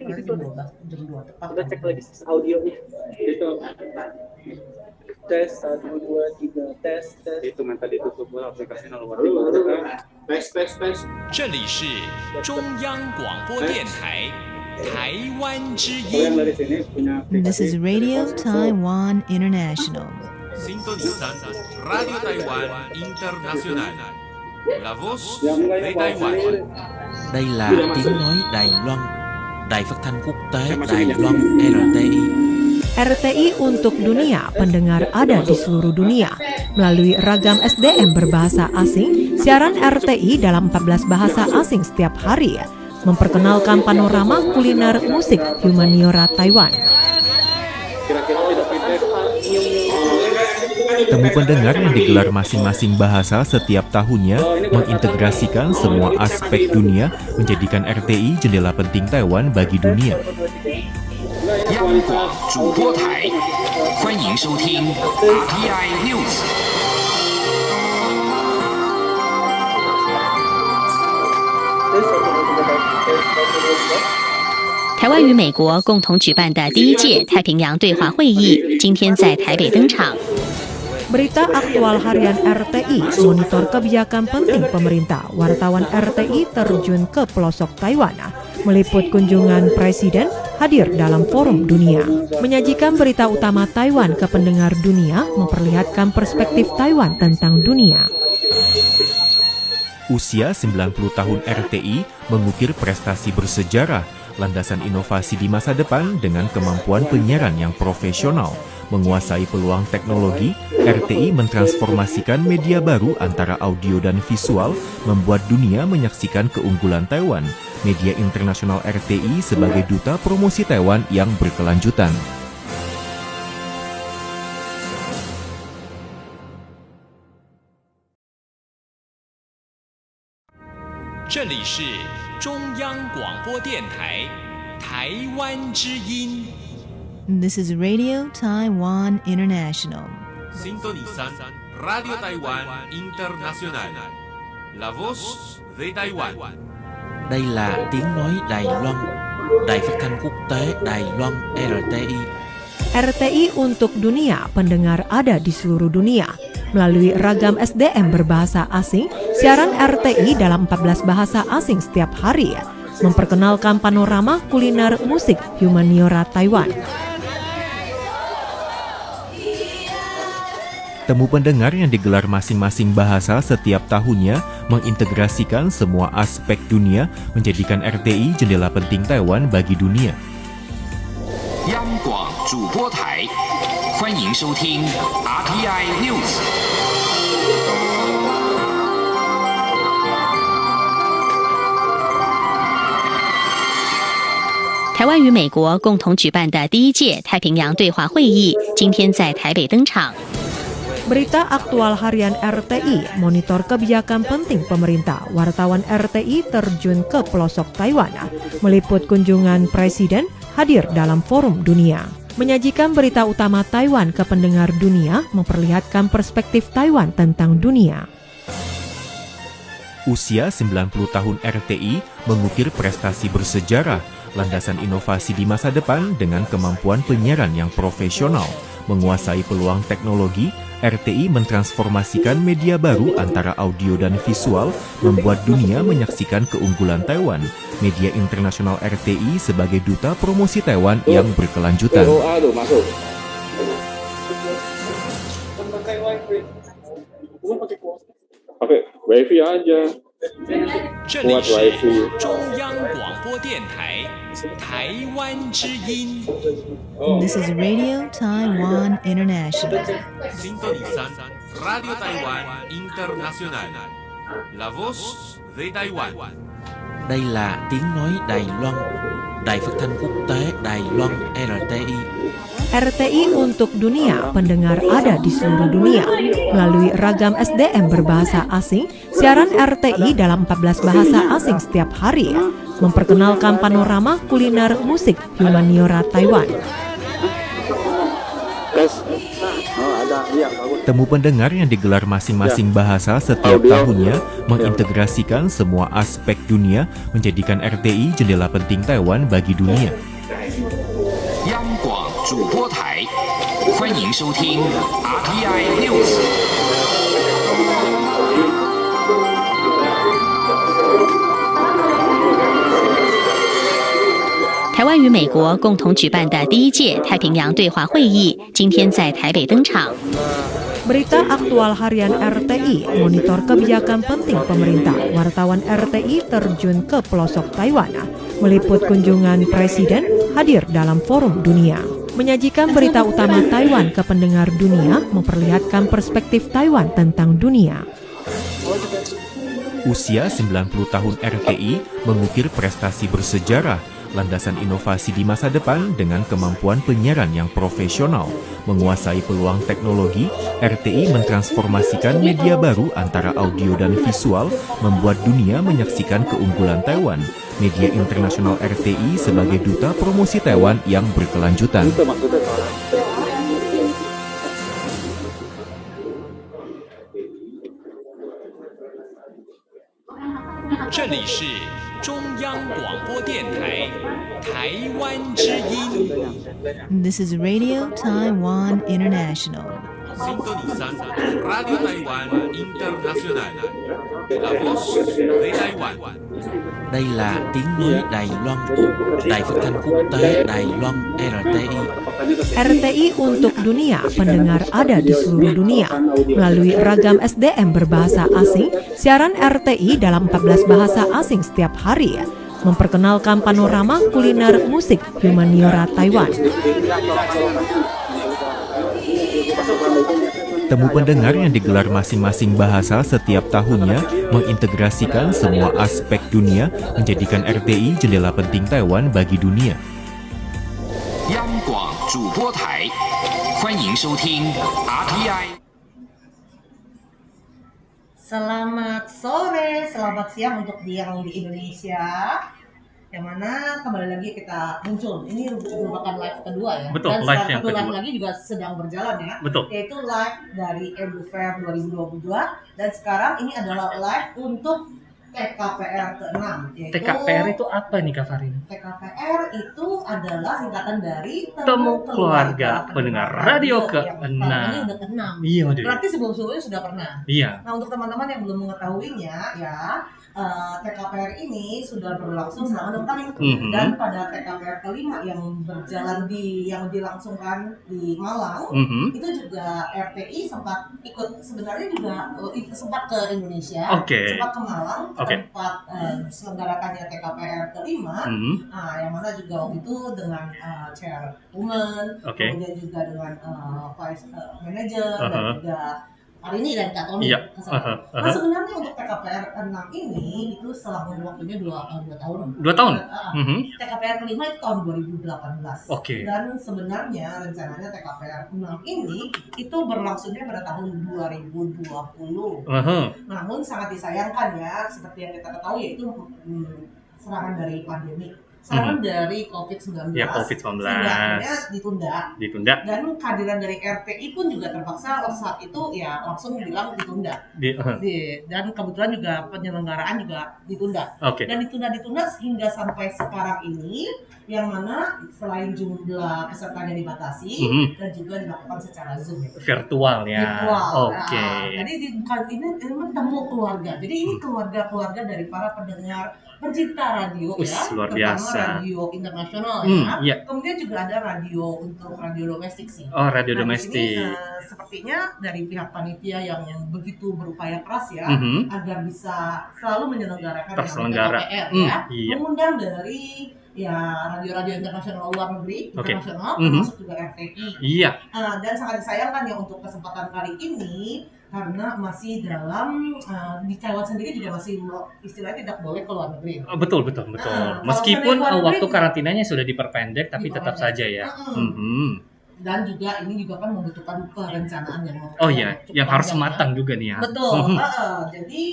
Nanti jam 2 tepat. Kita cek lagi audionya. Itu tes 1, 2, 3 tes. Itu tadi tutup aplikasinya luar biasa. Tes. 这里是中央广播电台台湾之音。 This is Radio Taiwan International. Sintonizan Radio Taiwan International. La voz de Taiwan. Đây là tiếng nói Đài Loan, Đài Phát thanh Quốc tế Đài Loan RTI. RTI untuk dunia, pendengar ada di seluruh dunia. Melalui ragam SDM berbahasa asing, siaran RTI dalam 14 bahasa asing setiap hari. Memperkenalkan panorama kuliner musik humaniora Taiwan. Temu pendengar yang digelar masing-masing bahasa setiap tahunnya mengintegrasikan semua aspek dunia, menjadikan RTI jendela penting Taiwan bagi dunia. 央广主播台，欢迎收听 RTI News。 台湾与美国共同举办的第一届太平洋对话会议今天在台北登场。 Berita aktual harian RTI, monitor kebijakan penting pemerintah. Wartawan RTI terjun ke pelosok Taiwan, meliput kunjungan presiden hadir dalam forum dunia. Menyajikan berita utama Taiwan ke pendengar dunia, memperlihatkan perspektif Taiwan tentang dunia. Usia 90 tahun RTI mengukir prestasi bersejarah, landasan inovasi di masa depan dengan kemampuan penyiaran yang profesional. Menguasai peluang teknologi, RTI mentransformasikan media baru antara audio dan visual, membuat dunia menyaksikan keunggulan Taiwan. Media internasional RTI sebagai duta promosi Taiwan yang berkelanjutan. Ini adalah 中央广播电台台湾之音。 This is Radio Taiwan International. Sintonizan Radio Taiwan International. La voz de Taiwan. Đây là tiếng nói Đài Loan, Đài Phát thanh Quốc tế Đài Loan RTI. RTI untuk dunia, pendengar ada di seluruh dunia. Melalui ragam SDM berbahasa asing, siaran RTI dalam 14 bahasa asing setiap hari. Memperkenalkan panorama kuliner musik humaniora Taiwan. Temu pendengar yang digelar masing-masing bahasa setiap tahunnya mengintegrasikan semua aspek dunia, menjadikan RTI jendela penting Taiwan bagi dunia. 央广主播台，欢迎收听 RTI News。 台湾与美国共同举办的第一届太平洋对话会议今天在台北登场。 Berita aktual harian RTI, monitor kebijakan penting pemerintah. Wartawan RTI terjun ke pelosok Taiwan, meliput kunjungan presiden hadir dalam forum dunia. Menyajikan berita utama Taiwan ke pendengar dunia, memperlihatkan perspektif Taiwan tentang dunia. Usia 90 tahun RTI mengukir prestasi bersejarah, landasan inovasi di masa depan dengan kemampuan penyiaran yang profesional. Menguasai peluang teknologi, RTI mentransformasikan media baru antara audio dan visual, membuat dunia menyaksikan keunggulan Taiwan. Media internasional RTI sebagai duta promosi Taiwan yang berkelanjutan. Pakai wifi aja. 这里是中央广播电台台湾之音。 This is Radio Taiwan International. Sintonizan Radio Taiwan International. La voz de Taiwan. Đây là tiếng nói Đài Loan, Đài Phát thanh Quốc tế Đài Loan RTI. RTI untuk dunia, pendengar ada di seluruh dunia. Melalui ragam SDM berbahasa asing, siaran RTI dalam 14 bahasa asing setiap hari. Memperkenalkan panorama kuliner musik humaniora Taiwan. Temu pendengar yang digelar masing-masing bahasa setiap tahunnya mengintegrasikan semua aspek dunia, menjadikan RTI jendela penting Taiwan bagi dunia. 央广主播台，欢迎收听 RTI News。台湾与美国共同举办的第一届太平洋对话会议今天在台北登场。 Berita aktual harian RTI, monitor kebijakan penting pemerintah. Wartawan RTI terjun ke pelosok Taiwan, meliput kunjungan presiden hadir dalam forum dunia. Menyajikan berita utama Taiwan ke pendengar dunia, memperlihatkan perspektif Taiwan tentang dunia. Usia 90 tahun RTI mengukir prestasi bersejarah, landasan inovasi di masa depan dengan kemampuan penyiaran yang profesional. Menguasai peluang teknologi, RTI mentransformasikan media baru antara audio dan visual, membuat dunia menyaksikan keunggulan Taiwan. Media internasional RTI sebagai duta promosi Taiwan yang berkelanjutan. This is Radio Taiwan International. Sintonizan Radio Taiwan International. La voz de Taiwan. Đây là tiếng nói Đài Loan, Đài phát thanh quốc tế Đài Loan RTI. RTI untuk dunia, pendengar ada di seluruh dunia. Melalui ragam SDM berbahasa asing, siaran RTI dalam 14 bahasa asing setiap hari. Memperkenalkan panorama kuliner musik humaniora Taiwan. Temu pendengar yang digelar masing-masing bahasa setiap tahunnya mengintegrasikan semua aspek dunia, menjadikan RTI jendela penting Taiwan bagi dunia. 央广主播台，欢迎收听 RTI。 Selamat sore, selamat siang untuk yang di Indonesia. Yang mana kembali lagi kita muncul. Ini merupakan live kedua ya. Betul, dan live yang satu live kedua. lagi juga sedang berjalan ya. Betul. Yaitu live dari Edu Fair 2022 dan sekarang ini adalah live untuk TKPR ke-6. TKPR itu apa nih Kak Farin? TKPR itu adalah singkatan dari Temu Keluarga Pendengar Radio ke-6. Ini udah ke-6. Iya, udah. Berarti sebelum-sebelumnya sudah pernah. Iya. Nah, untuk teman-teman yang belum mengetahuinya ya, TKPR ini sudah berlangsung selama 6 kali. Dan pada TKPR kelima yang berjalan yang dilangsungkan di Malang, itu juga RTI sempat ikut, sebenarnya juga sempat ke Indonesia, sempat ke Malang, tempat selenggarakannya TKPR kelima. Nah, yang mana juga waktu itu dengan chairwoman, kemudian juga dengan vice manager dan juga hari ini dan Kak Tommy. Nah, sebenarnya untuk TKPR 6 ini itu setelah waktunya 2 tahun. 2 tahun? TKPR kelima itu tahun 2018. Dan sebenarnya rencananya TKPR 6 ini itu berlangsungnya pada tahun 2020. Namun sangat disayangkan ya, seperti yang kita ketahui yaitu serangan dari pandemi. Serangan dari COVID-19, sehingga akhirnya ditunda. Dan kehadiran dari RTI pun juga terpaksa saat itu ya langsung bilang ditunda. Dan kebetulan juga penyelenggaraan juga ditunda. Dan ditunda hingga sampai sekarang ini, yang mana selain jumlah pesertanya dibatasi dan juga dilakukan secara Zoom. Virtual ya. Jadi ini temu keluarga. Jadi ini keluarga-keluarga dari para pendengar pencinta radio luar terutama biasa. Radio internasional Kemudian juga ada radio untuk radio domestik sih. Radio domestik. Ini, sepertinya dari pihak panitia yang begitu berupaya keras ya agar bisa selalu menyelenggarakan TKPR mengundang dari radio-radio internasional luar negeri, internasional, termasuk juga RTI. Dan sangat disayangkan ya untuk kesempatan kali ini karena masih dalam di Taiwan sendiri juga masih istilahnya tidak boleh ke luar negeri. Betul. Meskipun waktu karantinanya sudah diperpendek, tapi tetap saja ya. Dan juga ini juga kan membutuhkan perencanaan yang harus matang juga nih ya. Betul. Jadi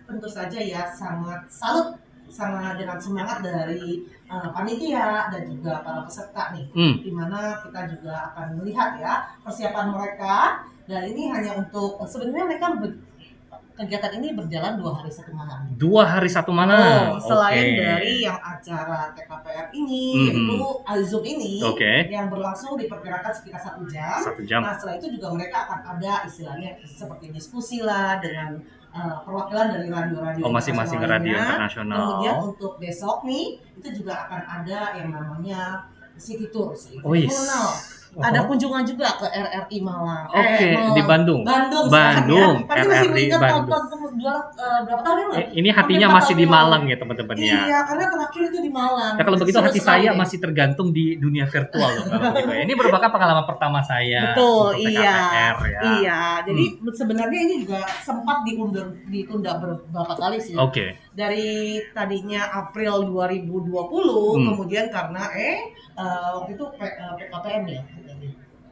tentu saja ya sangat salut sangat dengan semangat dari panitia dan juga para peserta nih, di mana kita juga akan melihat ya persiapan mereka. Dan ini hanya untuk sebenarnya mereka kegiatan ini berjalan 2 hari 1 malam. 2 hari 1 malam. Selain dari yang acara TKPR ini, yaitu Zoom ini, yang berlangsung diperkirakan sekitar 1 jam. 1 jam. Nah, setelah itu juga mereka akan ada istilahnya seperti diskusi lah dengan perwakilan dari radio-radio masing-masing radio internasional. Kemudian untuk besok nih, itu juga akan ada yang namanya City Tour. Ada kunjungan juga ke RRI Malang. Di Bandung. Bandung. Pasti masih ingat Bandung. tahun berapa tahun yang lalu? Ini hatinya masih di Malang ya teman-teman ya. Iya, karena terakhir itu di Malang. Nah, kalau begitu hati saya masih tergantung di dunia virtual loh. Ini merupakan pengalaman pertama saya. Betul, untuk TKPR, ya. Iya. Jadi sebenarnya ini juga sempat ditunda beberapa kali sih. Dari tadinya April 2020, kemudian karena waktu itu PKPM ya.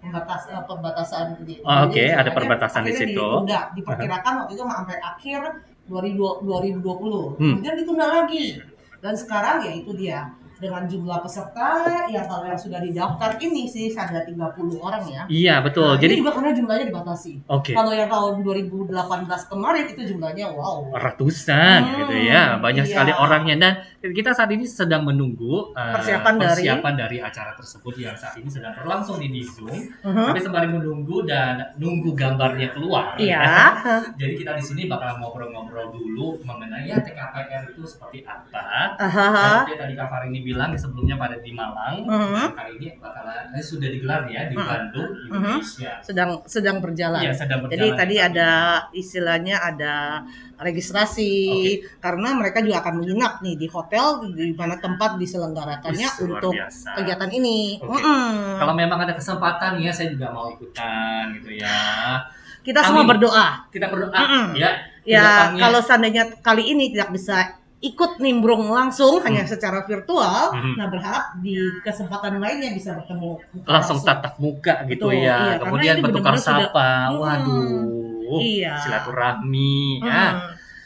Pembatasan ada perbatasan di situ. Ditunda, diperkirakan waktu itu sampai akhir 2020. Kemudian ditunda lagi. Dan sekarang ya itu dia, dengan jumlah peserta yang kalau yang sudah didaftar ini sih ada 30 orang ya. Iya, betul. Nah, jadi juga karena jumlahnya dibatasi. Kalau yang tahun 2018 kemarin itu jumlahnya ratusan gitu ya. Banyak sekali orangnya, dan kita saat ini sedang menunggu persiapan dari acara tersebut yang saat ini sedang berlangsung di Zoom. Tapi sembari menunggu dan nunggu gambarnya keluar. Jadi kita di sini bakal ngobrol-ngobrol dulu mengenai TKPR itu seperti apa. Seperti tadi Kak Farini bilang sebelumnya pada di Malang, kali ini bakalan sudah digelar ya di Bandung, Indonesia. Sedang berjalan. Sedang berjalan. Jadi tadi ada istilahnya ada registrasi karena mereka juga akan menginap nih di hotel di mana tempat diselenggarakannya untuk kegiatan ini. Kalau memang ada kesempatan ya, saya juga mau ikutan gitu ya. Kita semua berdoa. Kita berdoa ya. Kalau seandainya kali ini tidak bisa ikut nimbrung langsung hanya secara virtual, nah berharap di kesempatan lainnya bisa bertemu langsung tatap muka gitu. Kemudian bertukar sapa, silaturahmi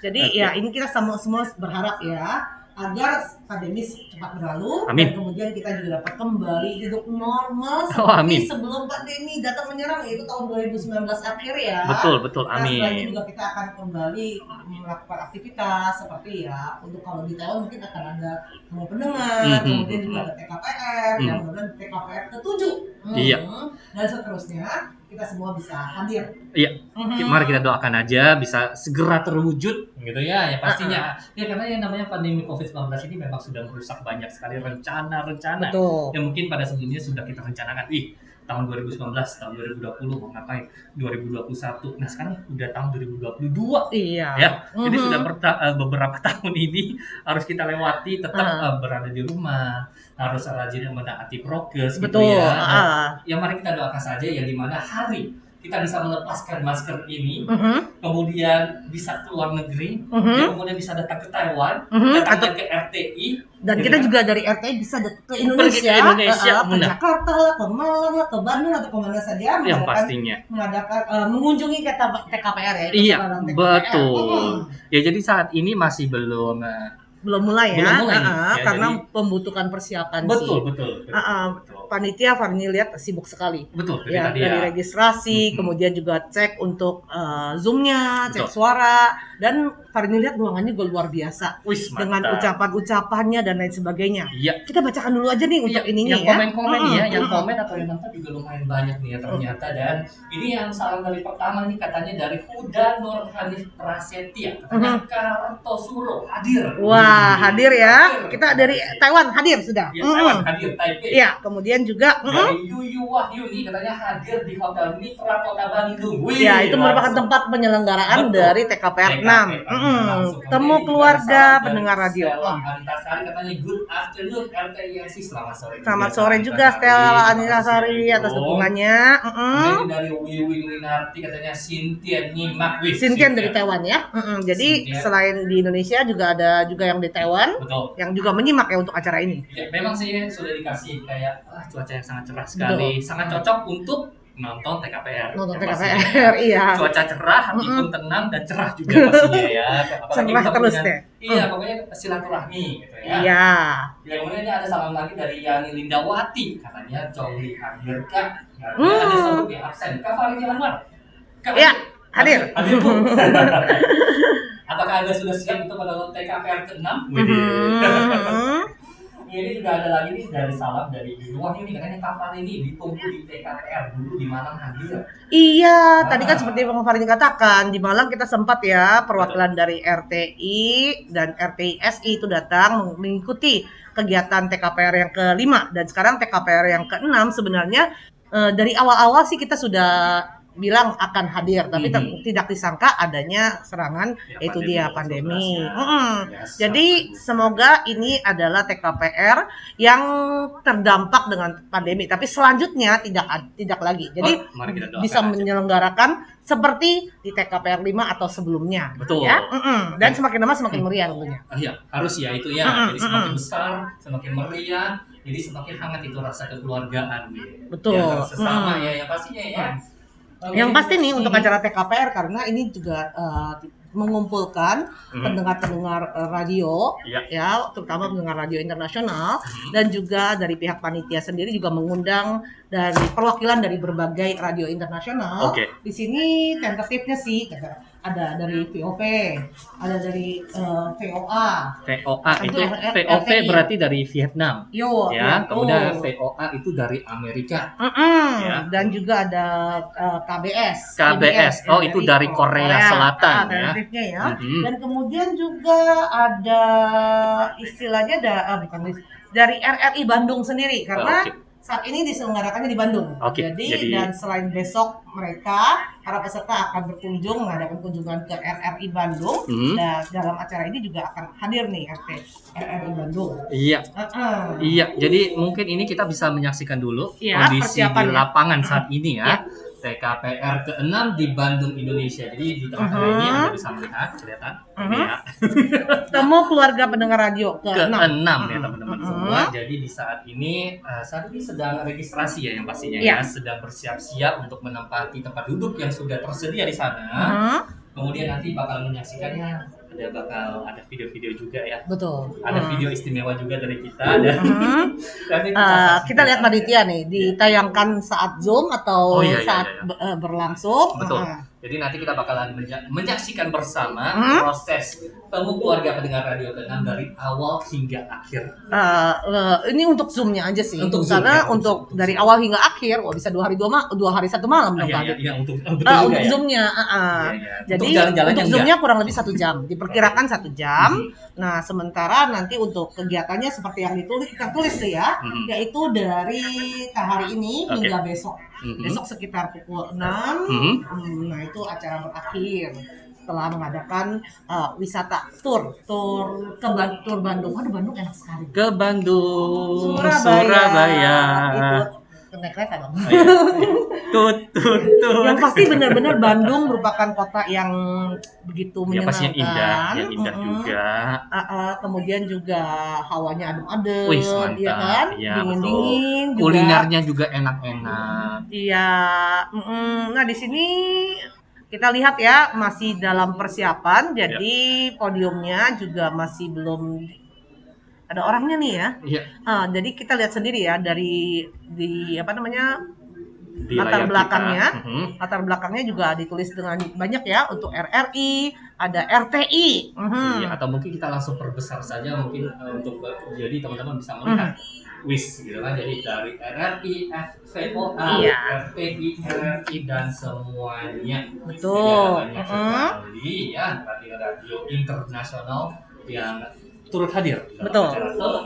Jadi ini kita semua berharap ya agar pandemi cepat berlalu. Amin. Dan kemudian kita juga dapat kembali hidup normal seperti sebelum pandemi datang menyerang, yaitu tahun 2019 akhir ya. Betul, amin. Setelah itu juga kita akan kembali melakukan aktivitas seperti ya, untuk kalau di Taiwan mungkin akan ada temu pendengar, kemudian juga ada TKPR, yang kemudian TKPR ke-7. Dan seterusnya kita semua bisa hadir. Mari kita doakan aja bisa segera terwujud gitu ya pastinya. Karena yang namanya pandemi COVID-19 ini memang sudah merusak banyak sekali rencana-rencana yang mungkin pada sebelumnya sudah kita rencanakan. Tahun 2019, tahun 2020 mau ngapain? 2021. Nah, sekarang udah tahun 2022. Jadi sudah beberapa tahun ini harus kita lewati, tetap berada di rumah, harus rajin menaati prokes gitu ya. Ya mari kita doakan saja yang dimana hari kita bisa melepaskan masker ini, kemudian bisa keluar negeri, kemudian bisa datang ke Taiwan, datang ke RTI, dan kita juga dari RTI bisa ke Indonesia, ke Jakarta lah, ke Malang lah, ke Bandung atau kemana saja, yang pastinya mengunjungi TKPR ya. Iya, betul. Ya jadi saat ini masih belum mulai ya, karena jadi membutuhkan persiapan betul. Panitia Farini lihat sibuk sekali. Betul. Dari registrasi, kemudian juga cek untuk Zoom-nya, cek suara, dan Farini lihat ruangannya juga luar biasa. Dengan ucapan-ucapannya dan lain sebagainya. Kita bacakan dulu aja nih untuk ininya yang komen-komen yang komen atau yang nonton juga lumayan banyak nih ya ternyata. Dan ini yang salam dari pertama nih katanya dari Huda Nur Hanif Prasetya, katanya Kartosuro hadir. Hadir ya. Kita dari Taiwan hadir sudah. Taiwan hadir, Taipei. Kemudian juga dari Yuyu Wahyuni katanya hadir di Hotel Mitra Kota Bandung. Itu merupakan tempat penyelenggaraan dari TKPR 6. Temu keluarga pendengar radio. Antasari katanya good afternoon RTISI, selamat sore. Selamat sore juga Stella Antasari atas dukungannya. Kemudian dari Wiwi Winarti katanya Cynthia nyimak. Cynthia dari Taiwan ya. Jadi selain di Indonesia juga ada yang di Taiwan. Yang juga menyimak ya untuk acara ini. Memang sih sudah dikasih kayak cuaca yang sangat cerah sekali, sangat cocok untuk nonton TKPR. Nonton yang TKPR, iya. Cuaca cerah, hati pun tenang dan cerah juga pastinya ya. Apalagi Cerah kita terus punya- deh. Iya, pokoknya silaturahmi gitu ya. Iya. Yang kemudian ini ada salam lagi dari Yani Lindawati, katanya Congli hadir Kak. Artinya ada satu yang absen. Kak Faridi Anwar. Kak, Iya, hadir. Hadir Bu. Apakah Anda sudah siap untuk menonton TKPR ke-6? Ini juga ada lagi nih dari salam dari Wah ini katanya Kak Faridi ditunggu di TKPR dulu di Malang hadir. Iya, tadi kan seperti Bang Farid katakan, di Malang kita sempat ya perwakilan dari RTI dan RTI-SI itu datang mengikuti kegiatan TKPR yang ke-5 dan sekarang TKPR yang ke-6 sebenarnya dari awal-awal sih kita sudah bilang akan hadir, tapi tidak disangka adanya serangan Ya, itu dia pandemi. Yes, Jadi semoga ini adalah TKPR yang terdampak dengan pandemi, tapi selanjutnya tidak lagi. Jadi mari kita doakan bisa aja. menyelenggarakan seperti di TKPR 5 atau sebelumnya. Betul. Ya? Dan semakin lama semakin meriah tentunya. Iya, harus ya itu ya. Jadi semakin besar, semakin meriah, jadi semakin hangat itu rasa kekeluargaan gitu. Betul. Di antara sesama ya, yang pastinya ya. Yang pasti nih untuk acara TKPR karena ini juga mengumpulkan pendengar-pendengar radio ya, terutama pendengar radio internasional dan juga dari pihak panitia sendiri juga mengundang dari perwakilan dari berbagai radio internasional. Di sini tentatifnya sih ada dari VOP, ada dari VOA. VOA itu RTI. VOP berarti dari Vietnam. Yo, Ya, itu. kemudian VOA itu dari Amerika. Ya. Dan juga ada KBS. KBS. Oh, itu dari Korea Selatan ya. Alternatifnya ya. Dan kemudian juga ada istilahnya dari RRI Bandung sendiri karena saat ini diselenggarakannya di Bandung. Jadi dan selain besok mereka para peserta akan berkunjung mengadakan kunjungan ke RRI Bandung dan dalam acara ini juga akan hadir nih RRI Bandung. Iya. Iya, jadi mungkin ini kita bisa menyaksikan dulu kondisi di persiapannya. lapangan saat ini ya. TKPR ke-6 di Bandung, Indonesia. Jadi di tengah-tengah ini Anda bisa melihat, kelihatan. Ini ya. Temu keluarga pendengar radio ke-6 ya teman-teman semua. Jadi di saat ini sedang registrasi ya yang pastinya ya. Sedang bersiap-siap untuk menempati tempat duduk yang sudah tersedia di sana. Kemudian nanti bakal menyaksikannya. Ada video-video juga ya. Betul. Ada video istimewa juga dari kita dan kita lihat panitia nih ditayangkan saat Zoom atau saat berlangsung. Betul. Jadi nanti kita bakalan menyaksikan bersama proses temu keluarga pendengar radio ke-6 dari awal hingga akhir. Ini untuk Zoom-nya aja sih. Untuk karena Zoom, untuk dari awal hingga akhir, bisa 2 hari 1 malam dong. Iya, untuk Zoom-nya. Jadi untuk Zoom-nya kurang lebih 1 jam. Diperkirakan 1 jam. Nah, sementara nanti untuk kegiatannya seperti yang tertulis tuh ya, yaitu dari hari ini hingga besok. Besok sekitar pukul 6. Nah, itu acara berakhir setelah mengadakan wisata tur Bandung. Waduh, Bandung enak sekali. Ke Bandung, Surabaya. Itu naik kereta dong. Tut. Yang pasti benar-benar Bandung merupakan kota yang begitu menyenangkan. Yang indah juga. Kemudian juga hawanya adem-adem, Wih, mantap. ya kan? Iya, Dingin-dingin juga. Kulinernya juga enak-enak. Iya. Nah, di sini kita lihat ya masih dalam persiapan, jadi podiumnya juga masih belum ada orangnya nih ya. Iya. Jadi kita lihat sendiri ya di Di latar layar belakangnya. kita. Latar belakangnya juga ditulis dengan banyak ya untuk RRI, ada RTI. Iya, atau mungkin kita langsung perbesar saja mungkin untuk jadi teman-teman bisa melihat wis gitu kan. Jadi dari RRI, VOA, RTI, RRI dan semuanya. Betul. Jadi banyak sekali ya radio internasional yang turut hadir. Betul.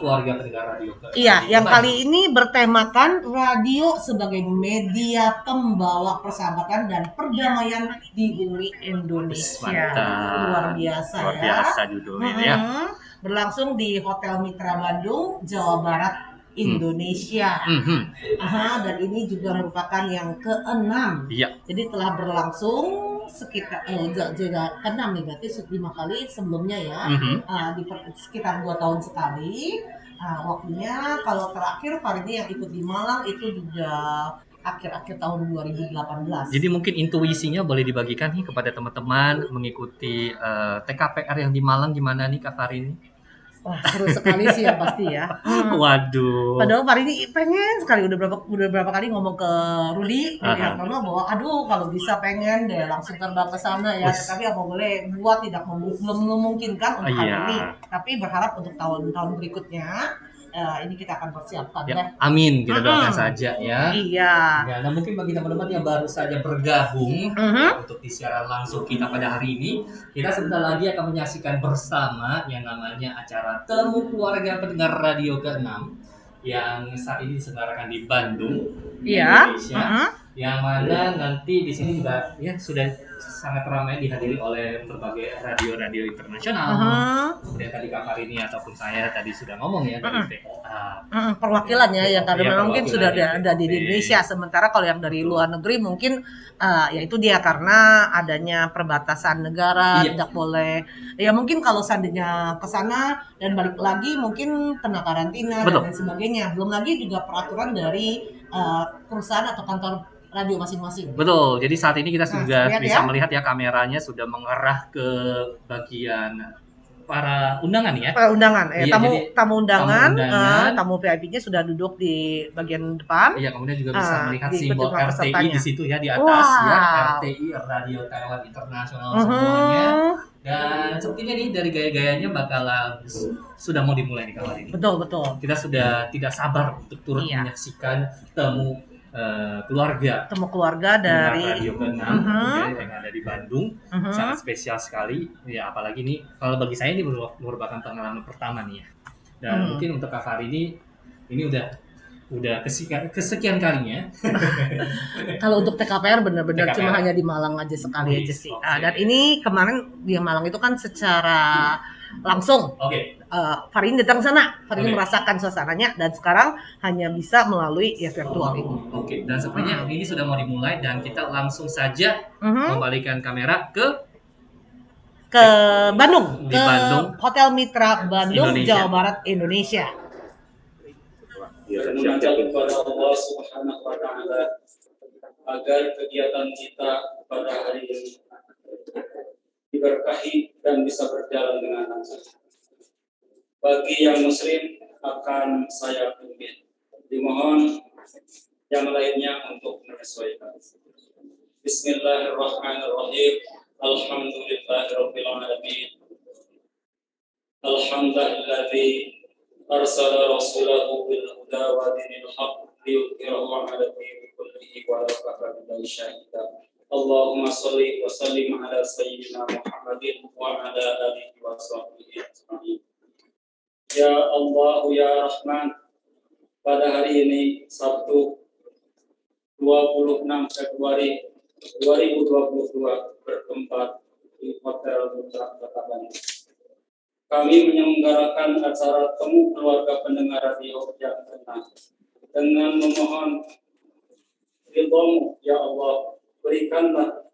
Keluarga pendengar radio. Iya, yang kali ini bertemakan radio sebagai media pembawa persahabatan dan perdamaian di bumi Indonesia. Mantap. Luar biasa Luar ya. biasa judulnya ya. Berlangsung di Hotel Mitra Bandung, Jawa Barat, Indonesia. Dan ini juga merupakan yang ke-6. Iya. Jadi telah berlangsung sekitar ke-6 nih, berarti 5 kali sebelumnya ya. Sekitar 2 tahun sekali. Waktunya kalau terakhir Faridi yang ikut di Malang itu juga akhir-akhir tahun 2018. Jadi mungkin intuisinya boleh dibagikan nih kepada teman-teman mengikuti TKPR yang di Malang gimana nih Kak Farini? Wah, seru sekali sih ya pasti ya. Waduh. Padahal Farini pengen sekali udah berapa kali ngomong ke Ruli Hartono bahwa aduh kalau bisa pengen deh langsung terbang ke sana ya. Tapi apa boleh buat tidak belum memungkinkan untuk hari ini. Tapi berharap untuk tahun-tahun berikutnya ini kita akan persiapkan ya. Amin, kita doakan saja ya. Iya. Nah mungkin bagi teman-teman yang baru saja bergabung untuk siaran langsung kita pada hari ini, kita sebentar lagi akan menyaksikan bersama yang namanya acara Temu Keluarga Pendengar Radio ke-6 yang saat ini diselenggarakan di Bandung, Indonesia. Yang mana nanti di sini juga ya sudah sangat ramai dihadiri oleh berbagai radio-radio internasional. Kemudian tadi Kak Farini ataupun saya tadi sudah ngomong ya dari VOA. Perwakilannya ya karena mungkin sudah ada di Indonesia. Sementara kalau yang dari luar negeri mungkin ya itu dia karena adanya perbatasan negara tidak boleh. Ya mungkin kalau seandainya ke sana dan balik lagi mungkin kena karantina dan lain sebagainya. Belum lagi juga peraturan dari perusahaan atau kantor radio masing-masing. Betul. Jadi saat ini kita sudah bisa melihat ya kameranya sudah mengarah ke bagian para undangan ya. Para undangan. Tamu undangan, tamu VIP-nya sudah duduk di bagian depan. Iya, kemudian juga bisa melihat simbol RTI di situ ya di atas ya. RTI Radio Taiwan Internasional semuanya. Dan sepertinya nih dari gaya-gayanya bakalan sudah mau dimulai nih kali ini. Betul. Kita sudah tidak sabar untuk turut menyaksikan temu keluarga dari Radio ke-6 yang ada di Bandung. Sangat spesial sekali ya, apalagi nih kalau bagi saya ini merupakan pengalaman pertama nih ya. Dan mungkin untuk Kak Farini ini udah kesekian kalinya. Kalau untuk TKPR benar-benar cuma hanya di Malang aja sekali aja sih. Dan ini kemarin di Malang itu kan secara langsung. Farini datang sana, Farini merasakan suasananya dan sekarang hanya bisa melalui virtual ini. Dan sepertinya ini sudah mau dimulai dan kita langsung saja membalikan kamera ke Bandung, di Bandung, Hotel Mitra Bandung, Indonesia. Jawa Barat, Indonesia. Mengajak kepada Allah Subhanahu wa Ta'ala agar kegiatan kita pada hari ini diberkahi dan bisa berjalan dengan lancar. Bagi yang muslim akan saya pimpin. Dimohon yang lainnya untuk menyesuaikan. Bismillahirrahmanirrahim. Alhamdulillahirabbil alamin. Alhamdulilladzi arsala rasulahu bil huda wa dinil haqq liyudhhirahu 'ala dini kullihi wa la kafa billahi syahida. Allahumma shalli wa sallim ala sayyidina Muhammadin wa ala alihi wa sahbihi ajma'in. Ya Allah ya Rahman, pada hari ini Sabtu 26 Februari 2022 bertempat di Hotel Mitra Bandung. Kami menyelenggarakan acara Temu Keluarga Pendengar Radio yang tenang dengan memohon ridho-Mu ya Allah, berikanlah,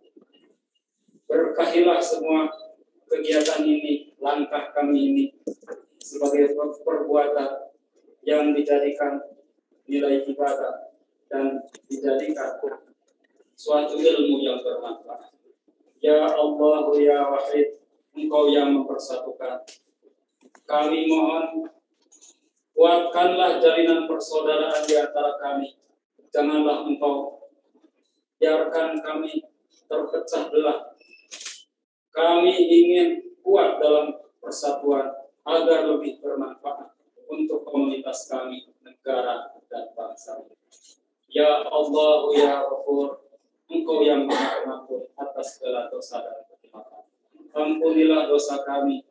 berkahilah semua kegiatan ini, langkah kami ini sebagai perbuatan yang dijadikan nilai ibadah dan dijadikan suatu ilmu yang bermanfaat. Ya Allah ya Wahid, Engkau yang mempersatukan. Kami mohon kuatkanlah jalinan persaudaraan di antara kami. Janganlah Engkau biarkan kami terpecah belah. Kami ingin kuat dalam persatuan agar lebih bermanfaat untuk komunitas kami, negara dan bangsa. Ya Allah ya Ghafur, Engkau yang Maha Pengampun atas segala dosa dan kesalahan. Ampunilah dosa kami,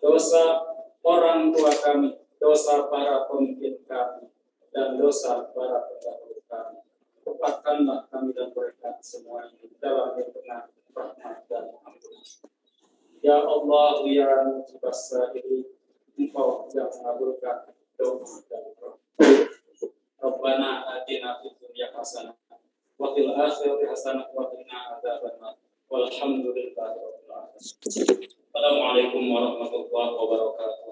dosa orang tua kami, dosa para pemimpin kami, dan dosa para pendahulu kami. Tepatkanlah kami dan mereka semua ini dalam lindungan rahmat dan ampunan. Ya Allah ya Mujibas Sa'ili, Engkau yang mengabulkan doa dan doa. Rabbana atina fid dunya hasanah wa fil akhirati hasanah wa qina adzabannar. Walhamdulillahi rabbil alamin. Assalamualaikum warahmatullahi wabarakatuh.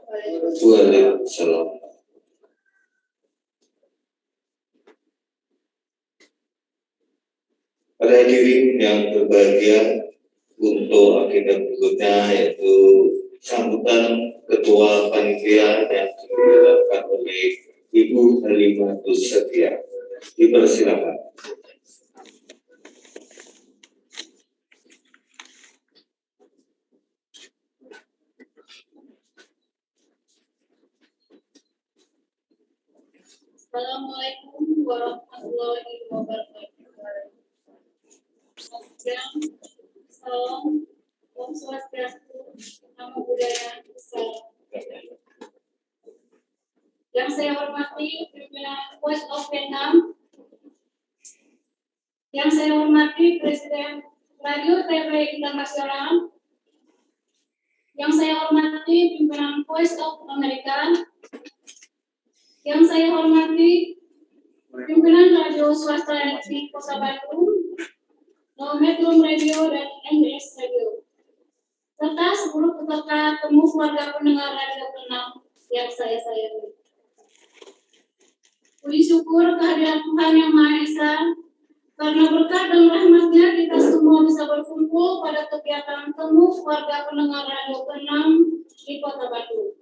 Waalaikumsalam. hadirin yang berbahagia, untuk agenda berikutnya yaitu sambutan Ketua Panitia yang dilakukan oleh Ibu Halimatus Setia. Dipersilakan. Assalamualaikum warahmatullahi wabarakatuh. Salam, Om Swastiastu, Namo Buddhaya, Salam. Yang saya hormati pimpinan Voice of Vietnam, yang saya hormati Presiden Radio TV Internasional, yang saya hormati pimpinan Voice of America, yang saya hormati pimpinan radio swasta di Kota Bandung, Metro Radio dan NBS Radio, serta seluruh peserta temu keluarga pendengar radio ke-6 yang saya sayangi. Puji syukur kehadiran Tuhan Yang Maha Esa, karena berkat dan rahmat-Nya kita semua bisa berkumpul pada kegiatan temu keluarga pendengar radio ke-6 di Kota Bandung.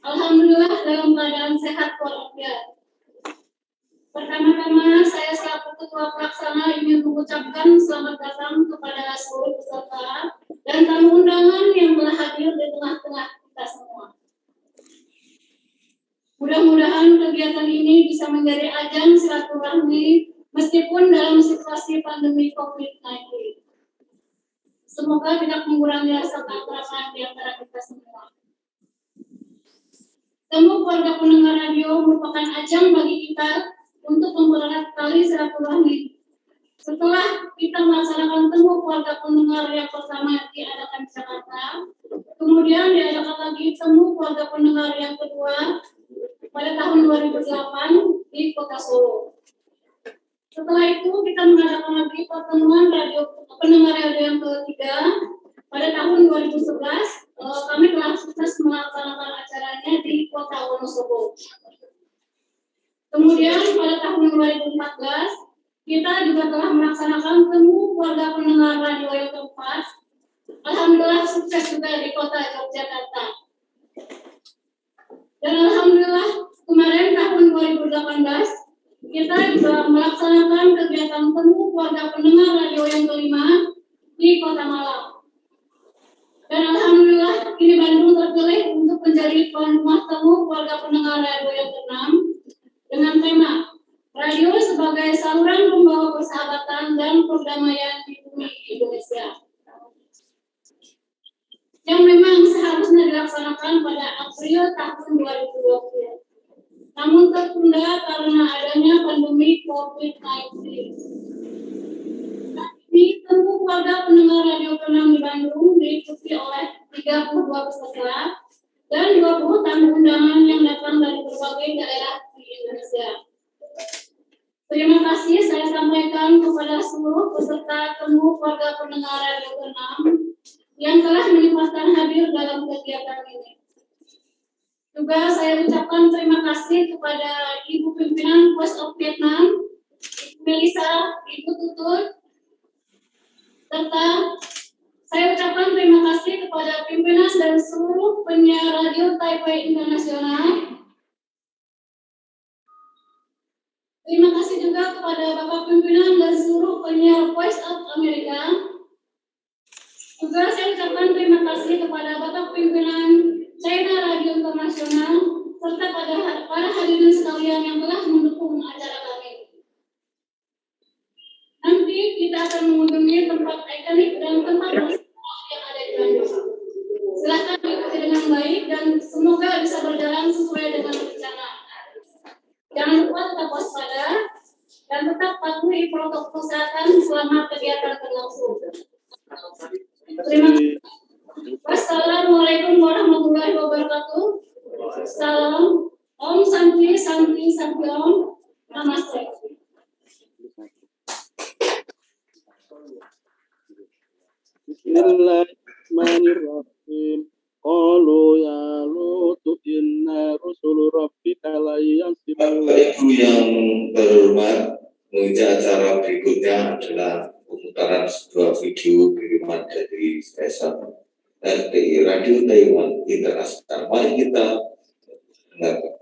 Alhamdulillah dalam keadaan sehat walafiat. Pertama-tama saya selaku Ketua Pelaksana ingin mengucapkan selamat datang kepada seluruh peserta dan tamu undangan yang telah hadir di tengah-tengah kita semua. Mudah-mudahan kegiatan ini bisa menjadi ajang silaturahmi meskipun dalam situasi pandemi COVID-19. Semoga tidak mengurangi rasa keakraban di antara kita semua. Temu keluarga pendengar radio merupakan ajang bagi kita untuk mempererat tali silaturahmi. Setelah kita melaksanakan temu keluarga pendengar yang pertama diadakan di Jakarta, kemudian diadakan lagi temu keluarga pendengar yang kedua pada tahun 2008 di Kota Solo. Setelah itu kita mengadakan lagi pertemuan pendengar radio yang ketiga pada tahun 2011. Kami telah sukses melaksanakan acaranya di Kota Wonosobo. Kemudian pada tahun 2014 kita juga telah melaksanakan temu keluarga pendengar radio yang keempat. Alhamdulillah sukses juga di Kota Yogyakarta. Dan alhamdulillah kemarin tahun 2018 kita juga melaksanakan kegiatan temu keluarga pendengar radio yang kelima di Kota Malang. Dan alhamdulillah kini Bandung terpilih untuk menjadi tuan rumah temu keluarga pendengar radio yang ke-6 dengan tema Radio sebagai saluran pembawa persahabatan dan perdamaian di bumi Indonesia, yang memang seharusnya dilaksanakan pada April tahun 2020. Namun tertunda karena adanya pandemi COVID-19. Di temu keluarga pendengar radio ke-6 di Bandung diikuti oleh 32 peserta dan 20 tamu undangan yang datang dari berbagai daerah di Indonesia. Terima kasih saya sampaikan kepada seluruh peserta temu keluarga pendengar radio ke-6 yang telah menyempatkan hadir dalam kegiatan ini. Juga saya ucapkan terima kasih kepada Ibu Pimpinan Voice of Vietnam, Ibu Melisa, Ibu Tutut, serta saya ucapkan terima kasih kepada pimpinan dan seluruh penyiar radio Taipei Internasional. Terima kasih juga kepada Bapak Pimpinan dan seluruh penyiar Voice of America. Juga saya ucapkan terima kasih kepada Bapak Pimpinan China Radio Internasional serta para hadirin sekalian yang telah mendukung acara kami. Nanti kita akan mengunjungi tempat ikonik dan tempat bersejarah yang ada di Bandung. Silakan ikuti dengan baik dan semoga bisa berjalan sesuai dengan rencana. Jangan lupa tetap waspada dan tetap patuhi protokol kesehatan selama kegiatan berlangsung. Terima kasih. Wassalamualaikum warahmatullahi wabarakatuh. Salam. Om Santi Santi Santi Om. Namaste. Bismillahirrahmanirrahim. Qalu ya Lutu inna rusul rabbika la yansibu. Bapak Ibu yang terhormat, Kemudian acara berikutnya adalah pemutaran sebuah video kiriman dari stasiun RTI Radio Taiwan Internasional. Mari kita dengarkan.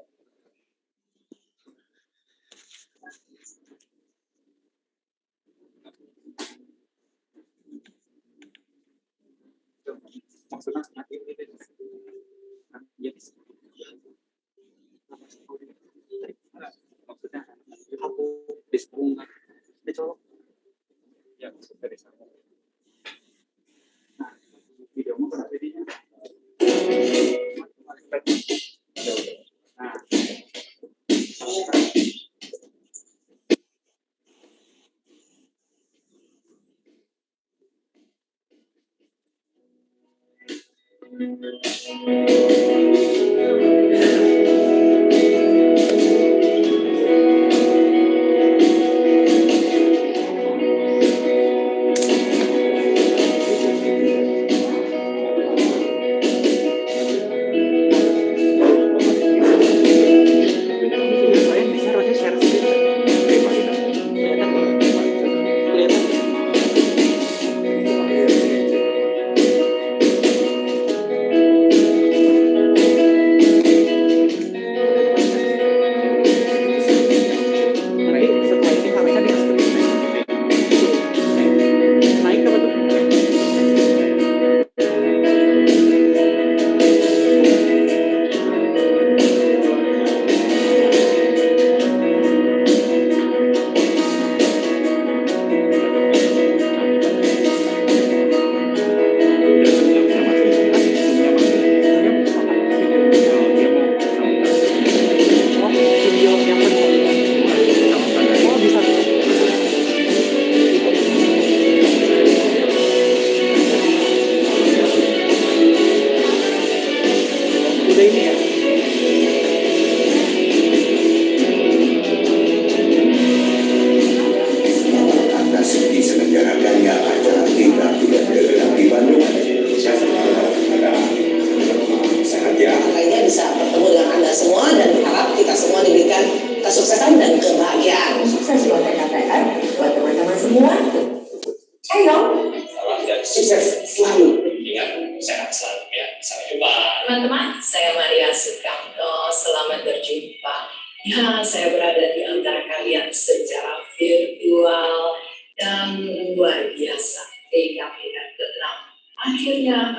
Teman-teman, saya Maria Sukamto. Selamat berjumpa. Ya, saya berada di antara kalian secara virtual dan luar biasa. TKPR ke-6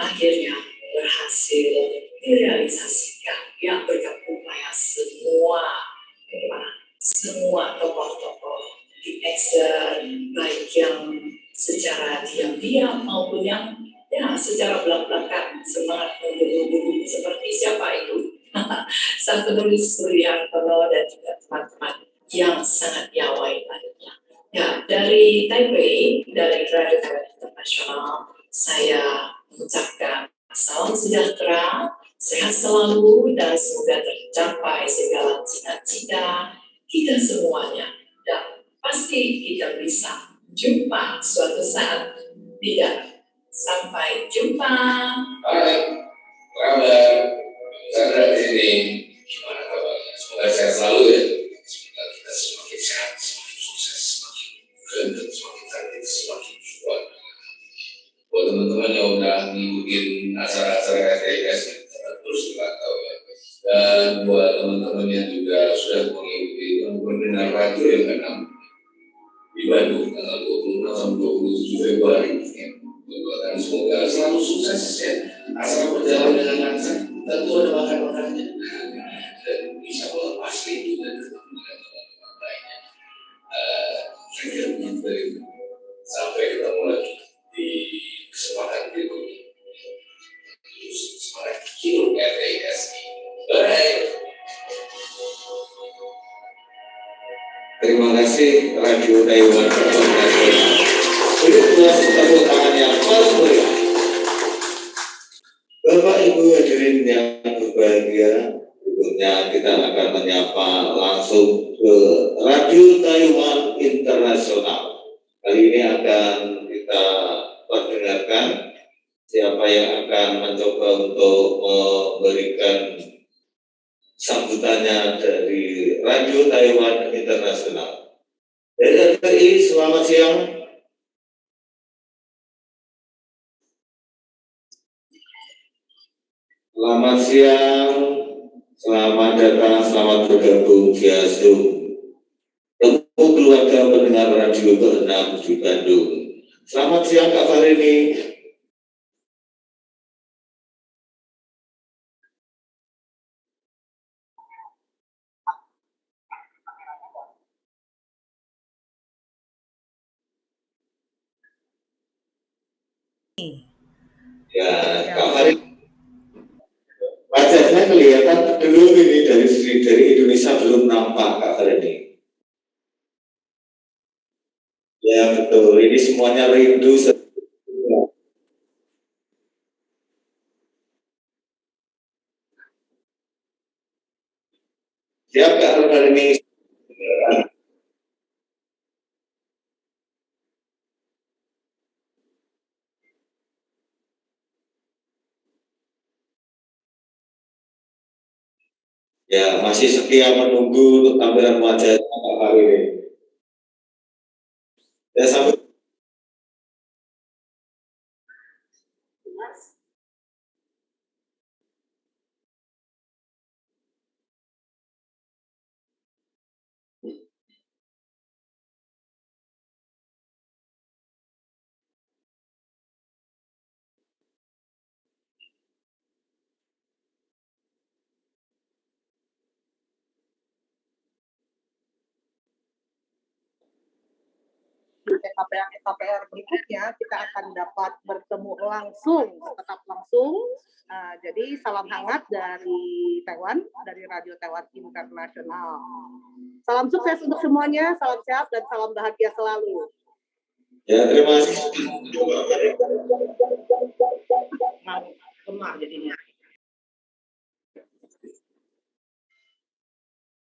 akhirnya berhasil direalisasikan. Ya, berkat upaya semua tokoh-tokoh di Excel, baik yang secara diam-diam maupun yang secara belak-belakan semangat menggebu-gebu seperti siapa itu sang penulis Suryantono dan juga teman-teman yang sangat piawai lainnya. Ya, dari Taipei, dari Radio Taiwan Internasional, saya mengucapkan salam sejahtera, sehat selalu, dan semoga tercapai segala cita-cita kita semuanya. Dan pasti kita bisa jumpa suatu saat. Tidak. Sampai jumpa. Hai, kabar? Saya di sini. Gimana kabarnya? Semoga sehat selalu ya. Semoga kita semakin sehat, semakin sukses, semakin ganteng, semakin cantik, semakin kuat. Buat teman-teman yang udah ngikutin acara-acara RTS, terus dipantau ya. Dan buat teman-teman yang juga sudah mengikuti mendengar radio yang ke-6 di Bandung tanggal 26 sampai 27 Februari. Dan semoga selalu sukses ya. Asal berjalan dengan lancar, tentu ada makan-makannya dan bisa melepas rindu dan ketemu dengan teman-teman lainnya. Saya kira begitu. Sampai ketemu lagi di kesempatan berikutnya. Semangat hidup RTSI. Bye. Terima kasih Radio Taiwan Internasional. Berikutnya tepuk tangan yang paling meriah. Bapak Ibu hadirin yang berbahagia, berikutnya kita akan menyapa langsung ke Radio Taiwan Internasional. Kali ini akan kita perdengarkan siapa yang akan mencoba untuk memberikan sambutannya dari Radio Taiwan Internasional. RTI, selamat siang. Selamat siang, selamat datang, selamat bergabung via Zoom. Temu keluarga pendengar radio ke-6 di Bandung. Selamat siang Kak Farini. Ya, Kak Farini. Wajahnya kelihatan belum ini dari Indonesia belum nampak Kak Farini. Ya betul, ini semuanya rindu. Siap Kak Farini. Ya, masih setia menunggu tampilan wajah Kak Farini. Ya, sampai KPR berikutnya kita akan dapat bertemu langsung, tetap langsung. Jadi salam hangat dari Taiwan, dari Radio Taiwan Internasional. Salam sukses untuk semuanya, salam sehat dan salam bahagia selalu. Ya, terima kasih. Lemah jadinya.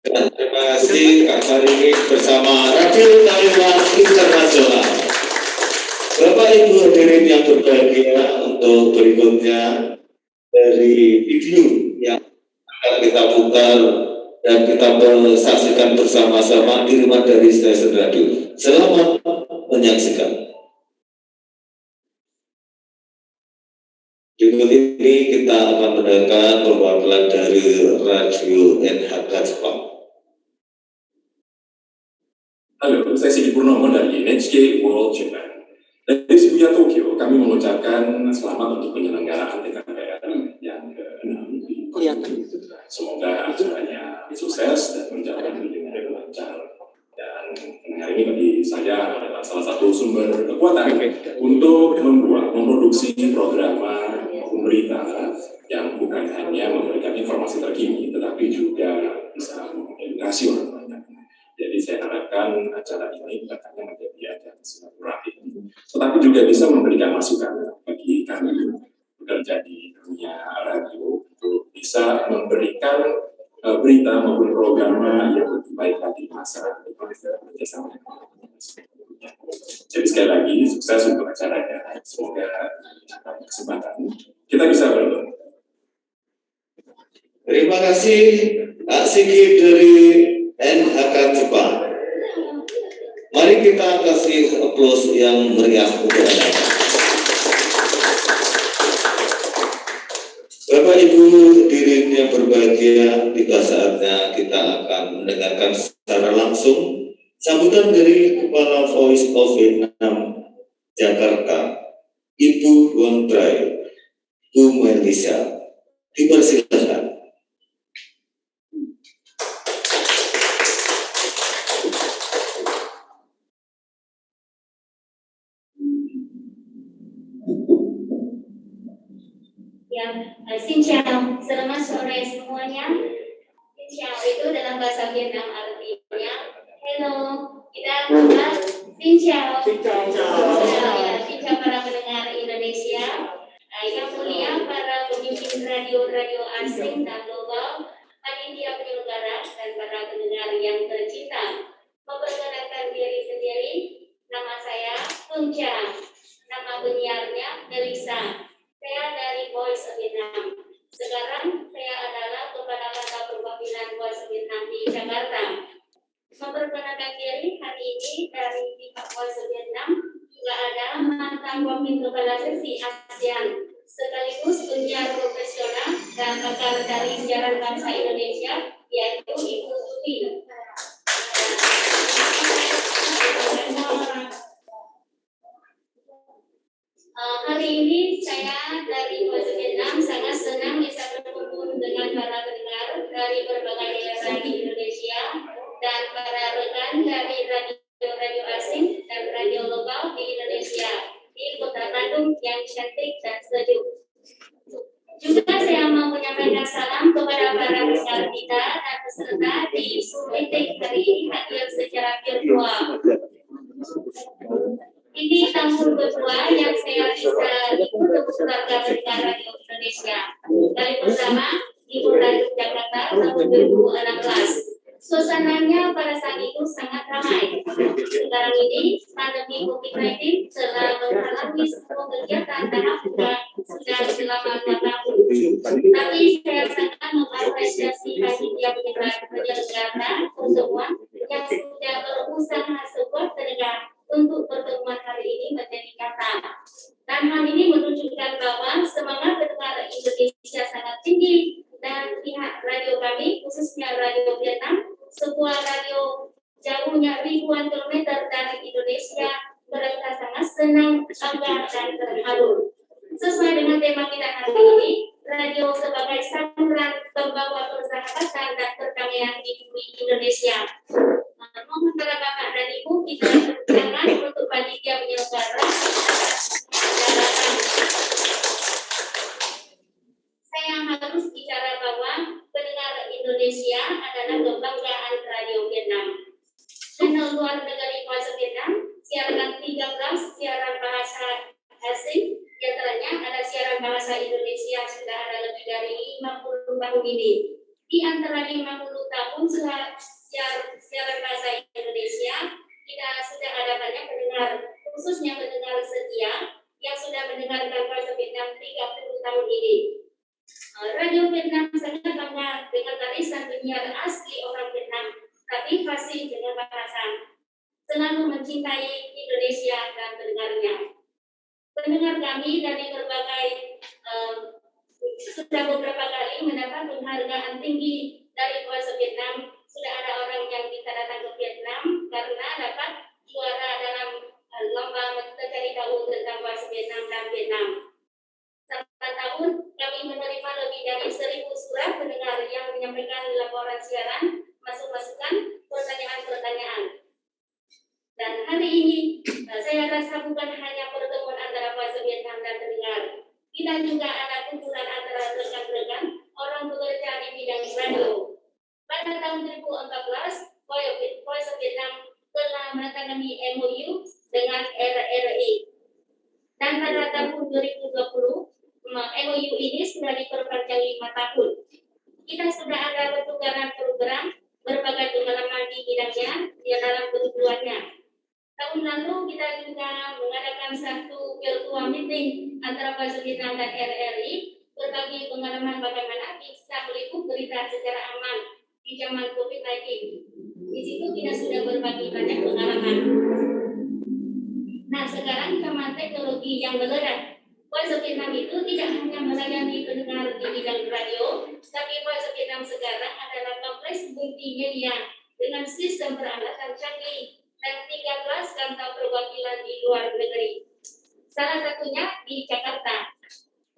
Dan terima kasih Kak Farini bersama Radio Taiwan Internasional. Bapak Ibu hadirin yang berbahagia, untuk berikutnya dari video yang akan kita putar dan kita saksikan bersama-sama di rumah dari stasiun radio. Selamat menyaksikan. Berikut ini kita akan mendengarkan perwakilan dari Radio NHK Jepang. Halo, saya Sigi Purnomo dari NHK World Japan. Dari Shibuya, Tokyo, kami mengucapkan selamat untuk penyelenggaraan TKPR yang ke-6. Semoga acaranya sukses dan berjalan dengan lancar. Dan pendengar ini bagi saya adalah salah satu sumber kekuatan untuk memproduksi program berita yang bukan hanya memberikan informasi terkini, tetapi juga bisa mengedukasi orang banyak. Jadi saya harapkan acara ini bukan hanya menjadi acara silaturahmi, tetapi juga bisa memberikan masukan bagi kami bekerja di dunia radio untuk bisa memberikan berita maupun program yang lebih baik lagi masyarakat bekerjasama. Jadi sekali lagi sukses untuk acaranya. Semoga dapat kesempatan kita bisa bertemu. Terima kasih Kak Sigi dari NHK Jepang. Mari kita kasih aplaus yang meriah untuk Anda. Bapak Ibu hadirin yang berbahagia, tiba saatnya kita akan mendengarkan secara langsung sambutan dari Kepala Voice of Vietnam Jakarta, Ibu Huang Trai, Bu Melisa. Dipersilakan. Xin chào, selamat sore semuanya. Xin chào itu dalam bahasa Vietnam artinya hello. Kita bahas xin chào. Xin chào para pendengar Indonesia. Yang mulia para pemimpin radio asing dan global, panitia penyelenggara dan para pendengar yang tercinta. Memperkenalkan diri sendiri, nama saya Punca, nama penyiarnya Melisa. Saya dari Voice of Vietnam. Sekarang saya adalah Kepala Kantor Perwakilan Voice of Vietnam di Jakarta. memperkenalkan diri hari ini dari pihak Voice Vietnam juga ada mantan wakil kepala seksi ASEAN sekaligus penyiar profesional dan pakar dari siaran bangsa Indonesia yaitu Ibu Tuti. Hari ini saya dari Voice Vietnam sangat senang bisa berkumpul dengan para pendengar dari berbagai daerah di Indonesia dan para rekan dari radio asing dan radio lokal di Indonesia di Kota Bandung yang cantik dan sejuk. Juga saya mau menyampaikan salam kepada para pendengar kita dan peserta di Zoom meeting hari ini hadir secara virtual. Ini tahun kedua yang saya bisa ikut keluarga pendengar radio Indonesia. Kali pertama di Bandung, Jakarta tahun 2016. Suasananya pada saat itu sangat ramai. Sekarang ini pandemi COVID-19 telah menghalangi semua kegiatan tahap sudah selama 2 tahun. Tapi saya sangat mengapresiasi panitia penyelenggara pertemuan yang sudah berusaha sekuat tenaga untuk pertemuan hari ini menjadi nyata. Dan hal ini menunjukkan bahwa semangat pendengar Indonesia sangat tinggi dan pihak radio kami, khususnya Radio Vietnam, sebuah radio jauhnya ribuan kilometer dari Indonesia, merasa sangat senang, bangga, dan terharu. Sesuai dengan tema kita hari ini, radio sebagai saluran pembawa persahabatan dan perdamaian di bumi Indonesia. Mohon para bapak dan ibu kita berjangan untuk panitia penyelenggara. Saya harus bicara bahwa pendengar Indonesia adalah kebanggaan Radio Vietnam. Channel luar negeri Voice Vietnam siarkan 13 siaran bahasa asing, di antaranya ada siaran bahasa Indonesia sudah ada lebih dari 50 tahun ini. Di antara 50 tahun siaran bahasa Indonesia, kita sudah ada banyak pendengar, khususnya pendengar setia yang sudah mendengarkan Voice Vietnam 30 tahun ini. Radio Vietnam sangat bangga dengan barisan penyiar asli orang Vietnam, tapi fasih dengan bahasa. Selalu mencintai Indonesia dan pendengarnya. Pendengar kami dari berbagai sudah beberapa kali mendapat penghargaan tinggi dari Voice Vietnam. Sudah ada orang yang bisa datang ke Vietnam karena dapat juara dalam lomba mencari tahu tentang Voice Vietnam dan Vietnam. Setiap tahun kami menerima lebih dari 1.000 surat pendengar yang menyampaikan laporan siaran, masukan, pertanyaan-pertanyaan. Dan hari ini saya rasa bukan hanya pertemuan antara Voice Vietnam dan pendengar. Kita juga ada kumpulan antara rekan-rekan orang bekerja di bidang radio. Pada tahun 2014, Voice Vietnam telah menandatangani MOU dengan RRI. Dan pada tahun 2020, MOU ini sudah diperpanjang 5 tahun. Kita sudah ada pertukaran program berbagai pengalaman di bidangnya di dalam kedudukannya. Tahun lalu kita juga mengadakan satu virtual meeting antara Voice Vietnam dan RRI berbagi pengalaman bagaimana bisa meliput berita secara aman di zaman COVID-19. Di situ kita sudah berbagi banyak pengalaman. Nah, sekarang zaman teknologi yang meledak, Voice Vietnam itu tidak hanya melayani pendengar di bidang radio, tapi Voice Vietnam sekarang adalah kompleks multimedia dengan sistem peralatan canggih dan 13 kantor perwakilan di luar negeri. Salah satunya di Jakarta.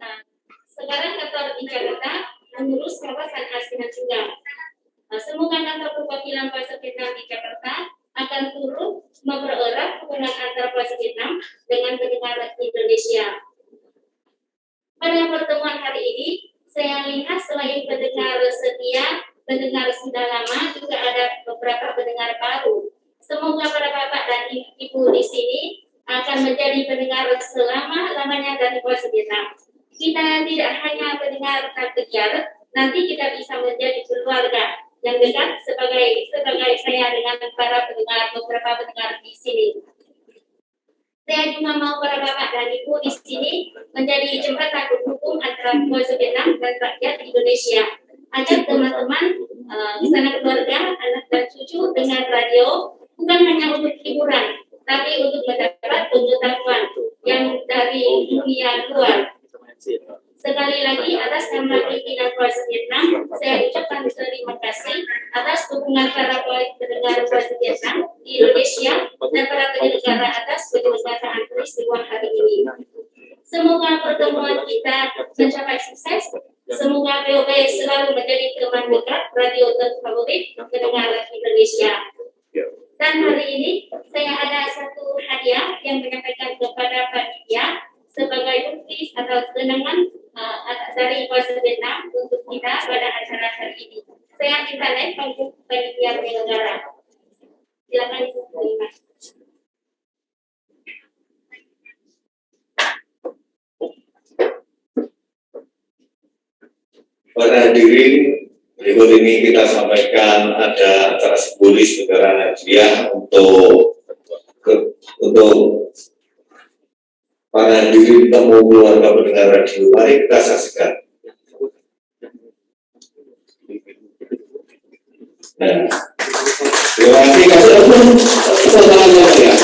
Nah, sekarang kantor di Jakarta mengurus kawasan ASEAN juga. Nah, semua kantor perwakilan Voice Vietnam di Jakarta akan turut mempererat hubungan antar Voice Vietnam dengan pendengar Indonesia. Pada pertemuan hari ini, saya lihat selain pendengar setia, pendengar sudah lama, juga ada beberapa pendengar baru. Semoga para bapak dan ibu di sini akan menjadi pendengar selama-lamanya dari Voice Vietnam. Kita tidak hanya pendengar dan penyiar, nanti kita bisa menjadi keluarga yang dekat sebagai saya dengan para pendengar, beberapa pendengar di sini. Saya juga mau para bapak dan ibu di sini menjadi jembatan penghubung antara Voice Vietnam dan rakyat Indonesia, agar teman-teman sana keluarga, anak dan cucu dengan radio bukan hanya untuk hiburan, tapi untuk mendapat pengetahuan yang dari dunia luar. Sekali lagi atas nama pimpinan Voice Vietnam, saya ucapkan terima kasih atas dukungan para pendengar Voice Vietnam di Indonesia dan para penyelenggara atas penyelenggaraan peristiwa hari ini. Semoga pertemuan kita mencapai sukses. Semoga VOB selalu menjadi teman dekat radio terfavorit pendengar Indonesia. Dan hari ini saya ada satu hadiah yang menyampaikan kepada panitia sebagai bukti atau kenangan dari Voice Vietnam untuk kita pada acara hari ini. Saya minta naik panggung panitia penyelenggara. Silakan diterima. Para hadirin, berikut ini kita sampaikan ada acara simbolis penyerahan hadiah untuk para hadirin temu keluarga pendengar radio. Mari kita saksikan. Nah, terima kasih. Kasih tangannya ya.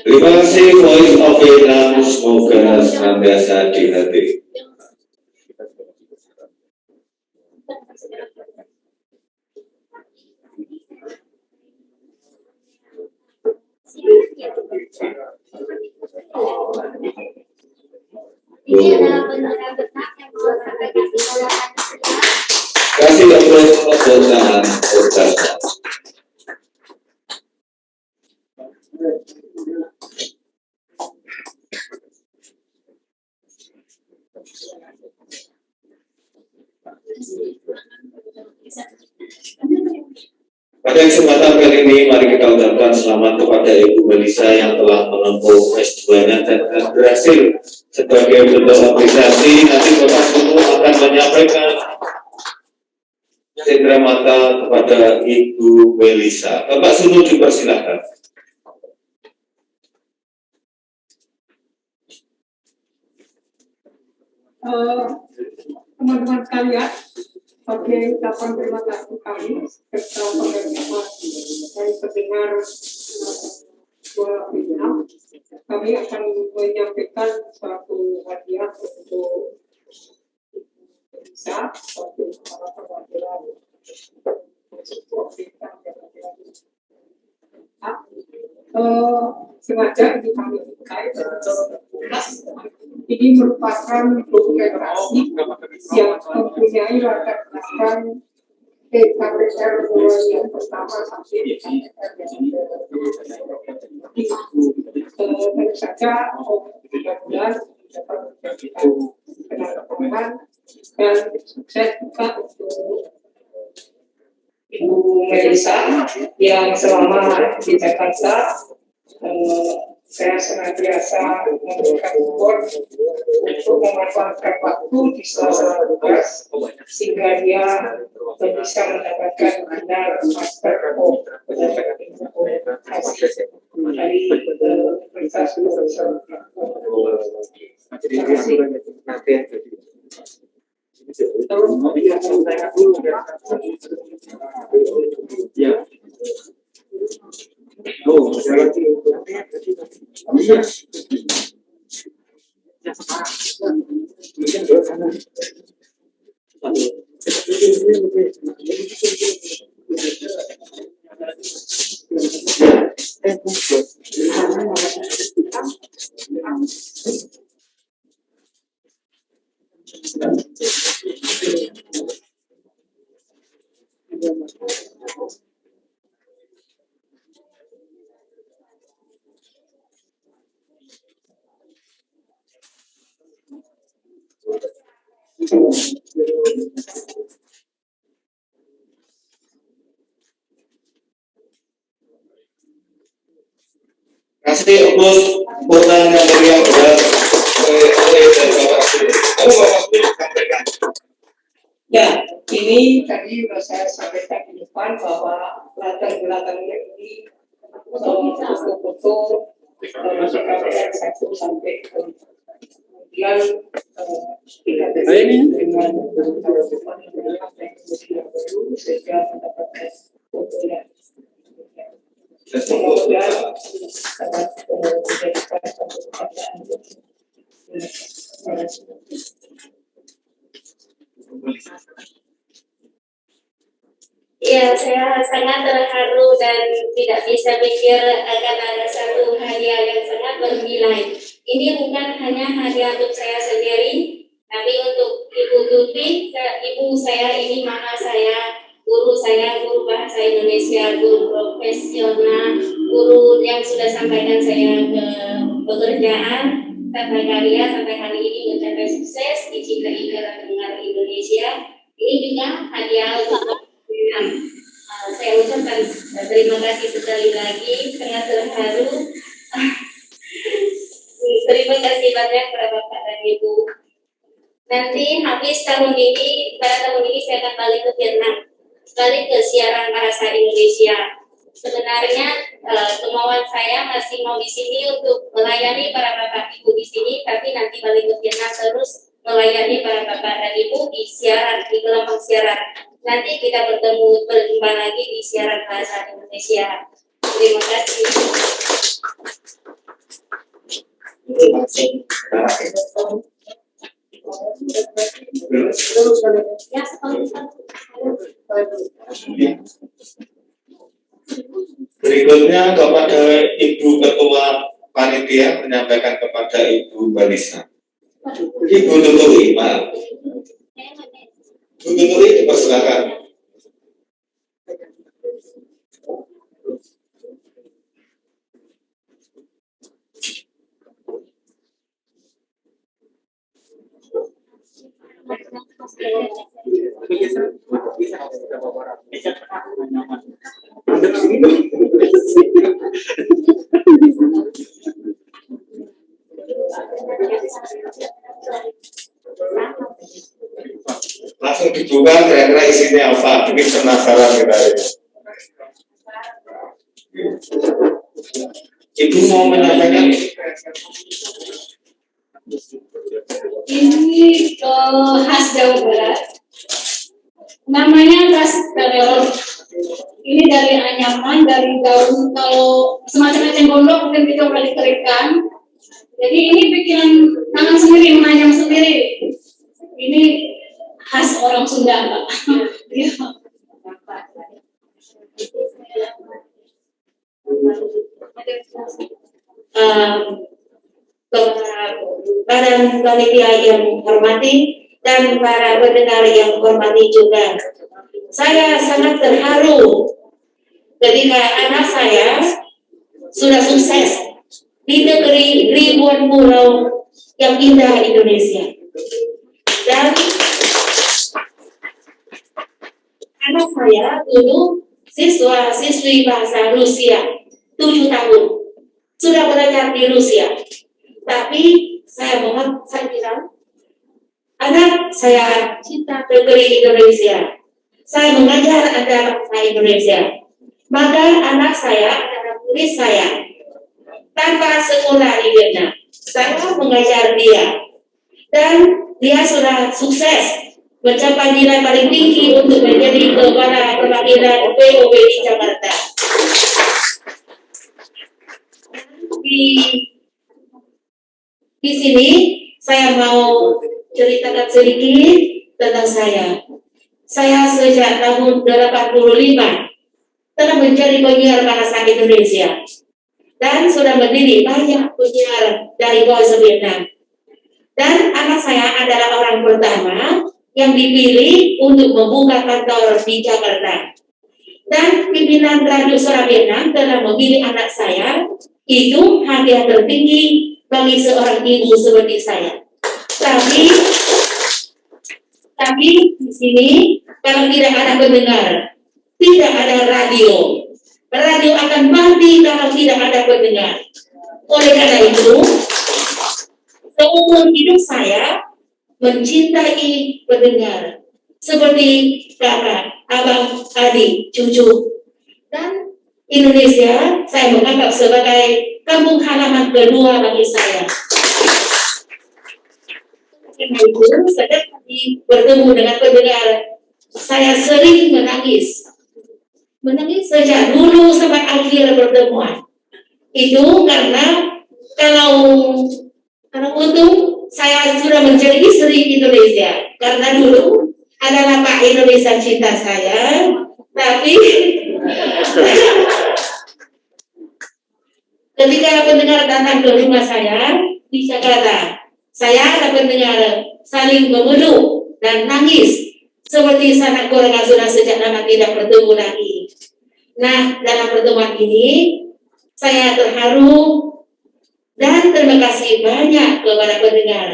Terima kasih Voice of Vietnam, semoga senantiasa di hati. Kasih tangan ucapkan. Pada kesempatan kali ini, mari kita ucapkan selamat kepada Ibu Melisa yang telah menempuh S2-nya dan berhasil. Sebagai bentuk apresiasi, nanti Bapak Sunu akan menyampaikan cendera mata kepada Ibu Melisa. Bapak Sunu dipersilahkan. Teman-teman sekalian, sebagai ucapan terima kasih kami serta pendengar dari pendengar Suara Vietnam, kami akan menyampaikan suatu hadiah untuk bisa untuk para perwakilan sengaja ini kami terkait ini merupakan dokumentasi yang mempunyai latar belakang KPR yang pertama sampai tentu saja mudah-mudahan dapat menjadikan kenal-kenalan dan sukses juga untuk Ibu Melisa yang selama di Jakarta saya senantiasa memberikan support untuk memanfaatkan waktu di sela-sela tugas sehingga dia bisa mendapatkan gelar Master of Komunikasi dari Universitas Indonesia. Terima kasih. Kasih Gus Bonang yang meriah oleh Ya, ini tadi saya sampaikan di depan bahwa latar belakangnya ini foto-foto KPR 1 sampai kemudian kita dengan sehingga mendapatkan foto yang semoga dapat menjadikan satu pekerjaan. Ya, saya sangat terharu dan tidak bisa pikir akan ada satu hadiah yang sangat bernilai. Ini bukan hanya hadiah untuk saya sendiri, tapi untuk Ibu Tuti, ibu saya ini mama saya, guru bahasa Indonesia, guru profesional, guru yang sudah sampaikan saya ke pekerjaan, sampai hari ini mencapai sukses, dicintai para pendengar Indonesia. Ini juga hadiah untuk saya ucapkan terima kasih sekali lagi, sangat terharu. Terima kasih banyak kepada Bapak dan Ibu. Nanti habis tahun ini, pada tahun ini saya akan balik ke Vietnam, balik ke siaran bahasa Indonesia. Sebenarnya kemauan saya masih mau di sini untuk melayani para Bapak Ibu di sini, tapi nanti balik ke Vietnam terus melayani para Bapak dan Ibu di siaran, di gelombang siaran. Nanti kita berjumpa lagi di siaran bahasa Indonesia. Terima kasih. Berikutnya kepada Ibu Ketua Panitia menyampaikan kepada Ibu Vanessa. Ibu Tutui, Pak. Bu Tutui dipersilakan. Langsung dibuka kira-kira isinya apa, mungkin penasaran kita ini. Ibu mau menyampaikan? Ini khas Jawa Barat, namanya khas Dareol. Ini dari anyaman, dari daun, kalau semacam eceng gondok mungkin kita udah dikeringkan. Jadi ini bikinan tangan sendiri, menanyam sendiri. Ini khas orang Sunda, Pak. Para panitia yang hormati dan para pendengar yang hormati juga, saya sangat terharu ketika anak saya sudah sukses di negeri ribuan pulau yang indah Indonesia. Dan anak saya dulu siswi bahasa Rusia 7 tahun, sudah belajar di Rusia. Tapi saya bilang, anak saya cinta negeri Indonesia. Saya mengajar anak bahasa Indonesia. Maka anak saya adalah murid saya. Tanpa sekolah di Vietnam, saya mengajar dia. Dan dia sudah sukses mencapai nilai paling tinggi untuk menjadi kepala perwakilan POB di Jakarta. Di sini saya mau ceritakan sedikit tentang saya. Saya sejak tahun 85 telah menjadi penyiar bahasa Indonesia dan sudah mendidik banyak penyiar dari Voice of Vietnam. Dan anak saya adalah orang pertama yang dipilih untuk membuka kantor di Jakarta. Dan pimpinan Radio Suara Vietnam telah memilih anak saya. Itu hadiah tertinggi bagi seorang ibu seperti saya. Tapi di sini kalau tidak ada pendengar, tidak ada radio. Radio akan mati kalau tidak ada pendengar. Oleh karena itu, seumur hidup saya mencintai pendengar seperti kakak, abang, adik, cucu. Dan Indonesia saya menganggap sebagai kampung halaman kedua bagi saya. Karena itu, setiap kali bertemu dengan pendengar, saya sering menangis. Menangis sejak dulu sampai akhir pertemuan. Itu karena kalau untung saya sudah menjadi istri Indonesia. Karena dulu adalah Pak Indonesia cinta saya, tapi ketika pendengar datang ke rumah saya di Jakarta, saya dan pendengar saling memeluk dan nangis seperti sanak keluarga sudah sejak lama tidak bertemu lagi. Nah, dalam pertemuan ini saya terharu dan terima kasih banyak kepada pendengar.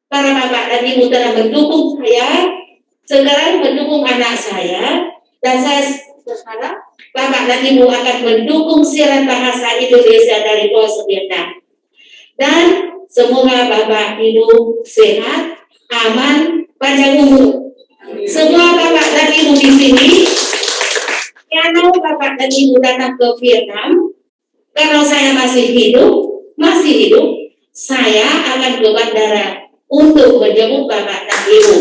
Para bapak dan ibu telah mendukung saya, sekarang mendukung anak saya, dan saya berharap bapak dan ibu akan mendukung siaran bahasa Indonesia dari Pos Vietnam. Dan semoga bapak ibu sehat, aman, panjang umur. Semua bapak dan ibu di sini, kalau bapak dan ibu datang ke Vietnam, kalau saya masih hidup, saya akan ke bandara untuk menjemput bapak dan ibu.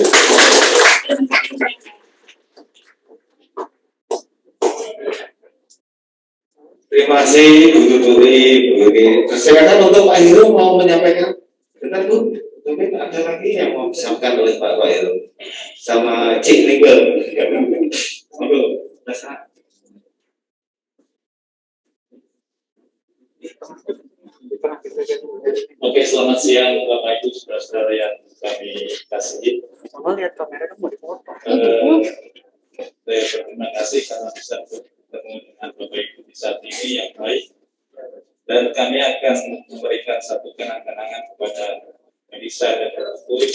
Terima kasih Bu Tuturi, Bu Ini. Silakan untuk Pak Heru mau menyampaikan. Benar Bu, mungkin ada lagi yang mau disampaikan oleh Pak Heru sama Cik Nigel. Oke, selamat siang Bapak Ibu saudara-saudara yang kami kasihi. Lihat kamera mau dipoto. Saya berterima kasih karena bisa bertemu dengan Bapak Ibu di saat ini yang baik, dan kami akan memberikan satu kenang-kenangan kepada Melissa dan Tuturi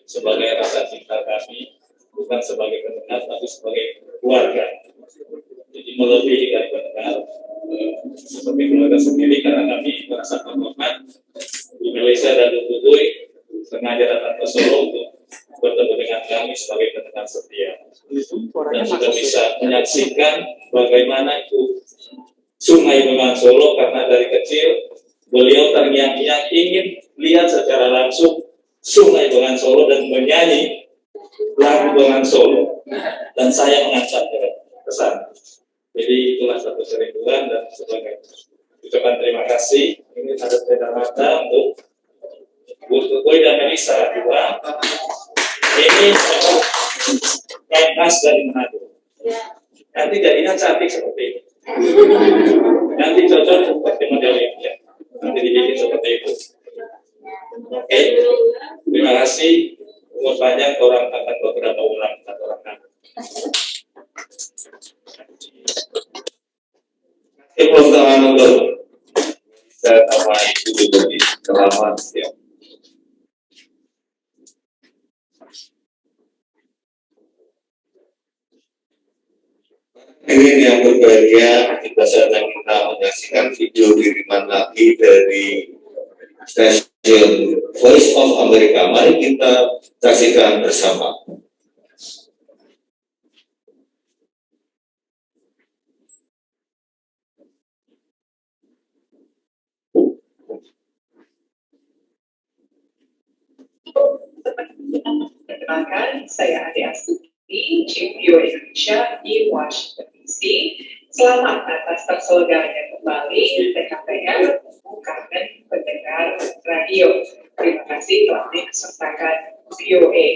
sebagai rasa cinta kami, bukan sebagai pendengar tapi sebagai keluarga. Jadi melebihi dari pendengar, seperti keluarga sendiri, karena kami merasa terhormat di Malaysia dan Tuturi sengaja datang ke Solo untuk bertemu dengan kami sebagai pendengar setia, dan sudah bisa menyaksikan bagaimana itu Sungai Bengawan Solo, karena dari kecil beliau terngiang-ngiang ingin lihat secara langsung Sungai Bengawan Solo dan menyanyi lagu Bengawan Solo, dan saya mengantar ke sana. Jadi itulah satu kerinduan, dan sebagai ucapan terima kasih ini ada sepeda mata untuk Bu Tuturi dan Melissa juga. Ini kain khas dari Manado. Nanti jadinya cantik seperti ini. Nanti cocok seperti model ini ya. Nanti dibikin seperti itu. Oke, terima kasih. Umur panjang, orang akan beberapa ulang satu orang. Tepuk tangan untuk saya sama Ibu Tuturi. Selamat siang. Ini yang berbahagia, kita sedang menyaksikan video kiriman lagi dari stasiun Voice of America. Mari kita saksikan bersama. Perkenalkan, saya Ade Astuti, Chief VOA Indonesia di Washington DC. Selamat atas terselenggaranya kembali TKPR, Kangen Pendengar Radio. Terima kasih telah dipesertakan VOA.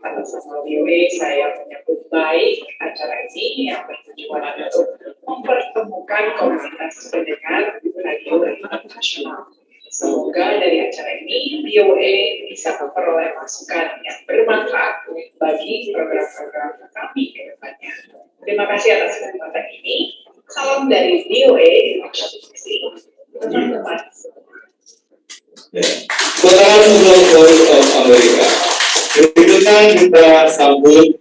Atas nama VOA, saya menyambut baik acara ini yang bertujuan untuk mempertemukan komunitas pendengar radio internasional. Semoga dari acara ini VOA bisa memperoleh masukan yang bermanfaat bagi program-program kami ke depannya. Terima kasih atas kesempatan ini. Salam dari VOA di Washington DC. Teman-teman. Saudara untuk Voice of America. Berikutnya kita sambut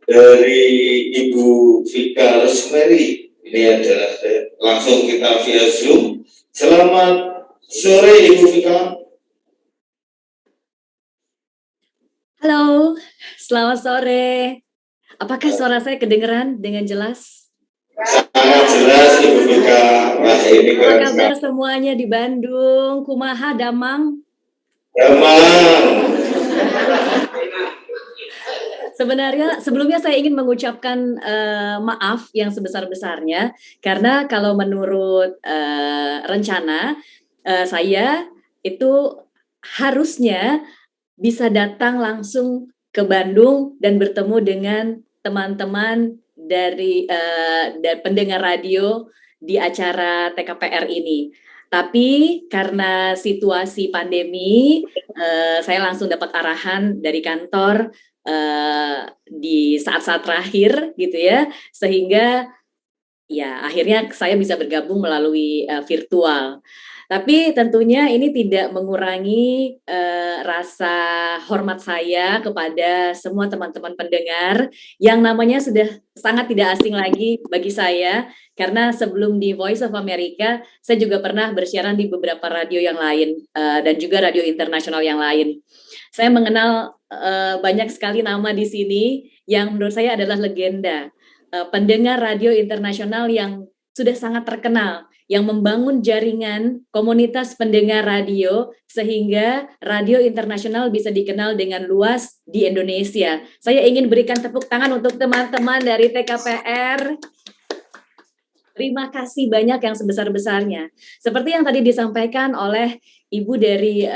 dari Ibu Vika Rosemary. Ini adalah langsung kita via Zoom. Selamat sore Ibu Vika. Halo, selamat sore. Apakah suara saya kedengeran dengan jelas? Sangat jelas Ibu Vika. Wah, ini Apa keren kabar sekali. semuanya di Bandung? Kumaha Damang? Damang. Sebenarnya sebelumnya saya ingin mengucapkan maaf yang sebesar-besarnya karena kalau menurut rencana saya itu harusnya bisa datang langsung ke Bandung dan bertemu dengan teman-teman dari pendengar radio di acara TKPR ini. Tapi karena situasi pandemi, saya langsung dapat arahan dari kantor di saat-saat terakhir gitu ya, sehingga ya akhirnya saya bisa bergabung melalui virtual. Tapi tentunya ini tidak mengurangi rasa hormat saya kepada semua teman-teman pendengar yang namanya sudah sangat tidak asing lagi bagi saya, karena sebelum di Voice of America saya juga pernah bersiaran di beberapa radio yang lain dan juga radio internasional yang lain. Saya mengenal banyak sekali nama di sini yang menurut saya adalah legenda, pendengar radio internasional yang sudah sangat terkenal, yang membangun jaringan komunitas pendengar radio sehingga radio internasional bisa dikenal dengan luas di Indonesia. Saya ingin berikan tepuk tangan untuk teman-teman dari TKPR. Terima kasih banyak yang sebesar-besarnya. Seperti yang tadi disampaikan oleh Ibu dari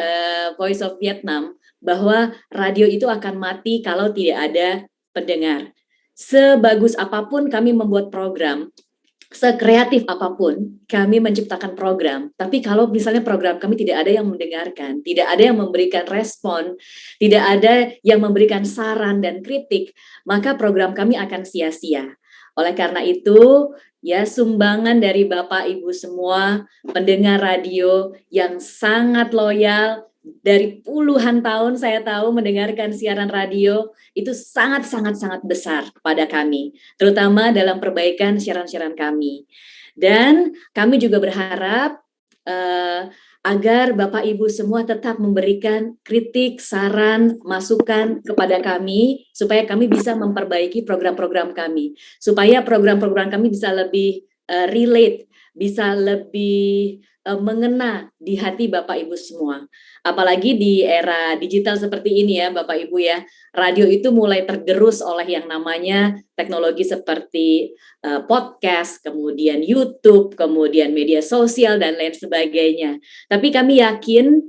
Voice of Vietnam, bahwa radio itu akan mati kalau tidak ada pendengar. Sebagus apapun kami membuat program, sekreatif apapun kami menciptakan program, tapi kalau misalnya program kami tidak ada yang mendengarkan, tidak ada yang memberikan respon, tidak ada yang memberikan saran dan kritik, maka program kami akan sia-sia. Oleh karena itu, ya sumbangan dari Bapak Ibu semua pendengar radio yang sangat loyal, dari puluhan tahun saya tahu mendengarkan siaran radio itu sangat besar pada kami, terutama dalam perbaikan siaran-siaran kami. Dan kami juga berharap agar Bapak Ibu semua tetap memberikan kritik, saran, masukan kepada kami supaya kami bisa memperbaiki program-program kami, supaya program-program kami bisa lebih relate, bisa lebih mengena di hati Bapak Ibu semua. Apalagi di era digital seperti ini ya Bapak Ibu ya, radio itu mulai tergerus oleh yang namanya teknologi seperti podcast, kemudian YouTube, kemudian media sosial dan lain sebagainya. Tapi kami yakin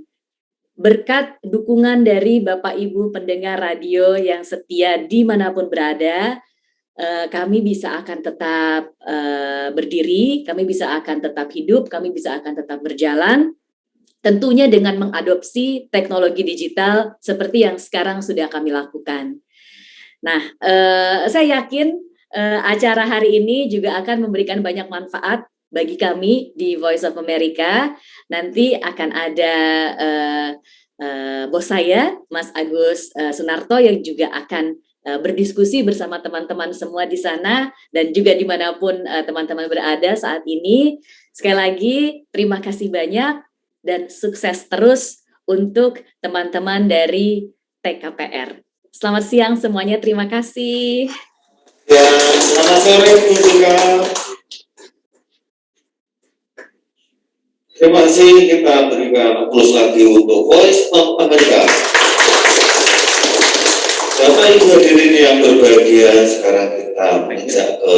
berkat dukungan dari Bapak Ibu pendengar radio yang setia dimanapun berada, kami bisa akan tetap berdiri, kami bisa akan tetap hidup, kami bisa akan tetap berjalan, tentunya dengan mengadopsi teknologi digital seperti yang sekarang sudah kami lakukan. Nah, saya yakin acara hari ini juga akan memberikan banyak manfaat bagi kami di Voice of America. Nanti akan ada bos saya, Mas Agus Sunarto, yang juga akan berdiskusi bersama teman-teman semua di sana dan juga dimanapun teman-teman berada saat ini. Sekali lagi terima kasih banyak dan sukses terus untuk teman-teman dari TKPR. Selamat siang semuanya, terima kasih. Ya, selamat sore Bu Vika. Terima kasih, kita berikan aplaus lagi untuk Voice of America. Bapak Ibu hadirin yang berbahagia, sekarang kita menginjak ke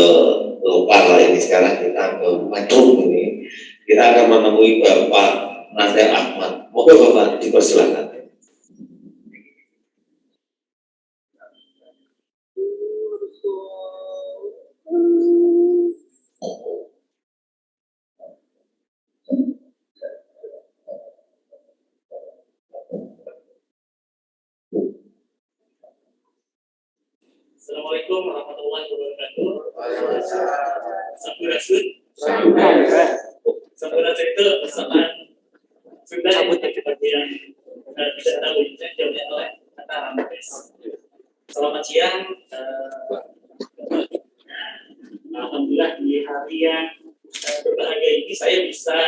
lokal ini, sekarang kita ke metro ini. Kita akan menemui Bapak Nadia Ahmad. Moga Bapak dipersilakan. Assalamualaikum warahmatullahi wabarakatuh. Sampurasun. Sampurasun itu persamaan sudah yang tidak tahu jawabnya oleh kata Rampes. Selamat siang. Alhamdulillah di hari yang berbahagia ini saya bisa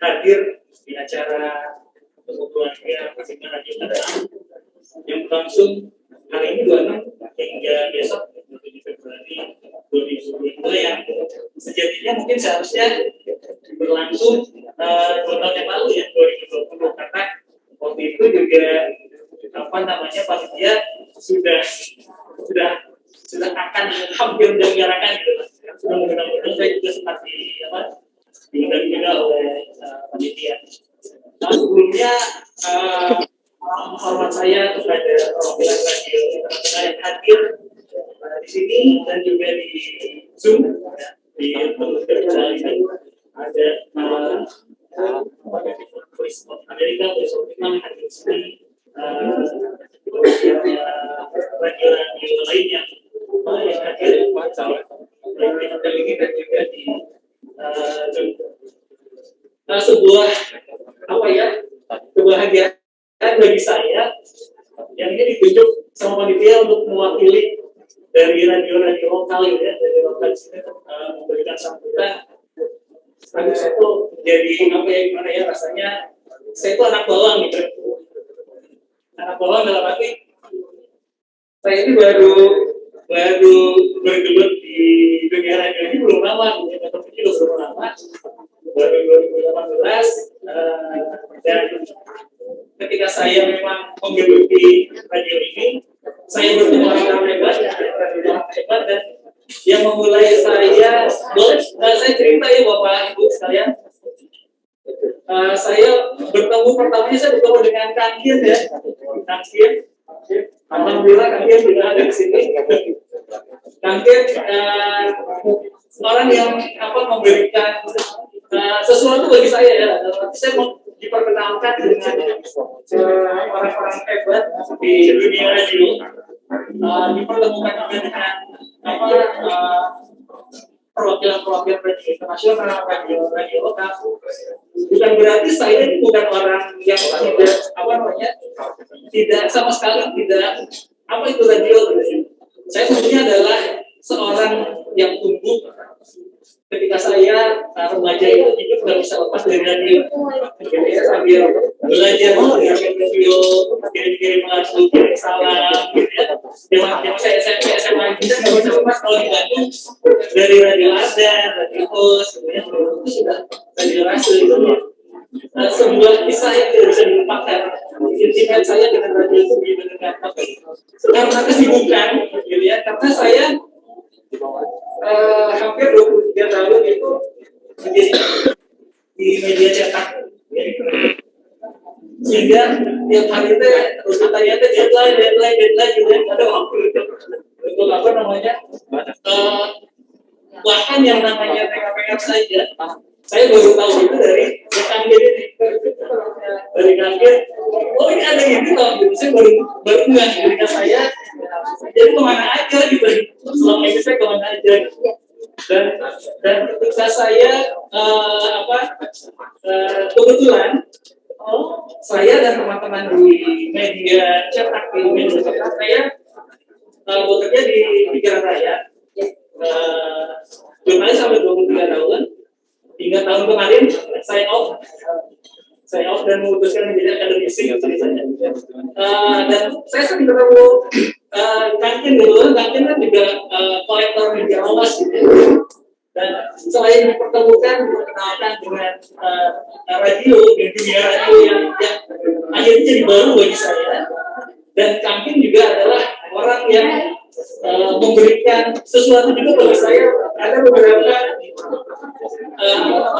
hadir di acara untuk keluarga Pasiman Radio Kadang yang berlangsung hari ini 26 hingga besok 27 Februari 2022 yang Ini mungkin seharusnya berlangsung 2 tahun yang lalu ya, 2020, karena waktu itu juga panitia sudah akan hampir menyelenggarakan gitu. Sudah mudah-mudahan saya juga sempat diundang oleh panitia. Nah, sebelumnya hormat saya kepada perwakilan radio internasional yang hadir di sini dan juga di Zoom di virtual ini. Ada Voice of America, Voice of Vietnam yang hadir di sini, radio-radio lain yang hadir dan juga di Zoom. Sebuah kebahagiaan bagi saya yang ini ditunjuk sama panitia untuk mewakili dari radio-radio lokal ya, dari lokal sini memberikan sambutan. Bagi saya tuh jadi gimana ya, rasanya saya itu anak bawang gitu. Anak bawang dalam arti saya ini baru bergelut di dunia radio ini belum lama, belum lama, baru 2018, dan ketika saya memang menggeluti radio ini, saya bertemu orang hebat dan yang memulai saya, saya cerita ya Bapak Ibu sekalian. Saya pertamanya saya bertemu dengan Kang Kian ya. Kang Kian. Alhamdulillah Kang Kian sudah ada di sini. Kang Kian orang yang memberikan sesuatu bagi saya ya. Saya mau diperkenalkan dengan orang-orang hebat di dunia radio. Dipertemukan juga dengan perwakilan radio internasional, radio lokal. Bukan berarti saya ini bukan orang yang tidak sama sekali tidak itu radio. Saya sebenarnya adalah seorang yang tumbuh ketika saya remaja itu hidup nggak bisa lepas dari radio. Saya sambil belajar mendengarkan radio, kirim lagu, kirim salam, gitu ya. Yang saya SMP, SMA kita nggak bisa lepas kalau di Bandung dari radio Ardan, radio Pos, kemudian itu sudah radio Rasul itu. Sebuah kisah yang tidak bisa dilupakan. Intimat saya dengan radio itu benar-benar karena kesibukan, gitu ya. Karena saya hampir 23 tahun itu menjadi di media cetak, sehingga tiap hari itu terus katanya deadline gitu ya, ada waktu untuk bahkan yang namanya PKPR saja saya baru tahu itu dari kangen ini, dari kangen. Oh ini ada ini loh, saya baru nggak ketika saya jadi kemana aja gitu. Selama ini saya kemana aja. Dan ketika saya kebetulan saya dan teman-teman di media cetak saya bekerja di Pikiran Raya. Jumlahnya sampai 23 tahun. Hingga tahun kemarin saya off dan memutuskan menjadi akademisi. Dan saya sering ketemu Kankin dulu. Kankin kan juga kolektor media awas gitu. Dan selain dipertemukan dengan radio dan dunia radio yang akhirnya jadi baru bagi saya. Dan Kankin juga adalah orang yang memberikan sesuatu juga bagi saya. Ada beberapa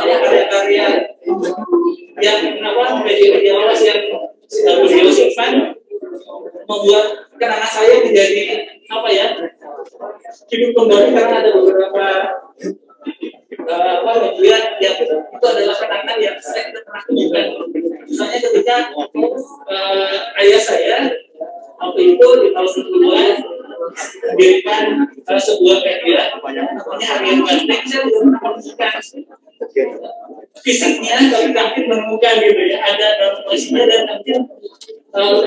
karya-karya yang media awas yang beliau simpan membuat kenangan saya menjadi hidup kembali karena ada beberapa media yang itu adalah kenangan yang saya tidak pernah temukan. Misalnya ketika ayah saya waktu itu di tahun 90-an mendirikan sebuah media namanya Harian Banteng. Saya belum pernah menemukan fisiknya, tapi Kankin menemukan gitu ya, ada dalam posisinya dan Kankin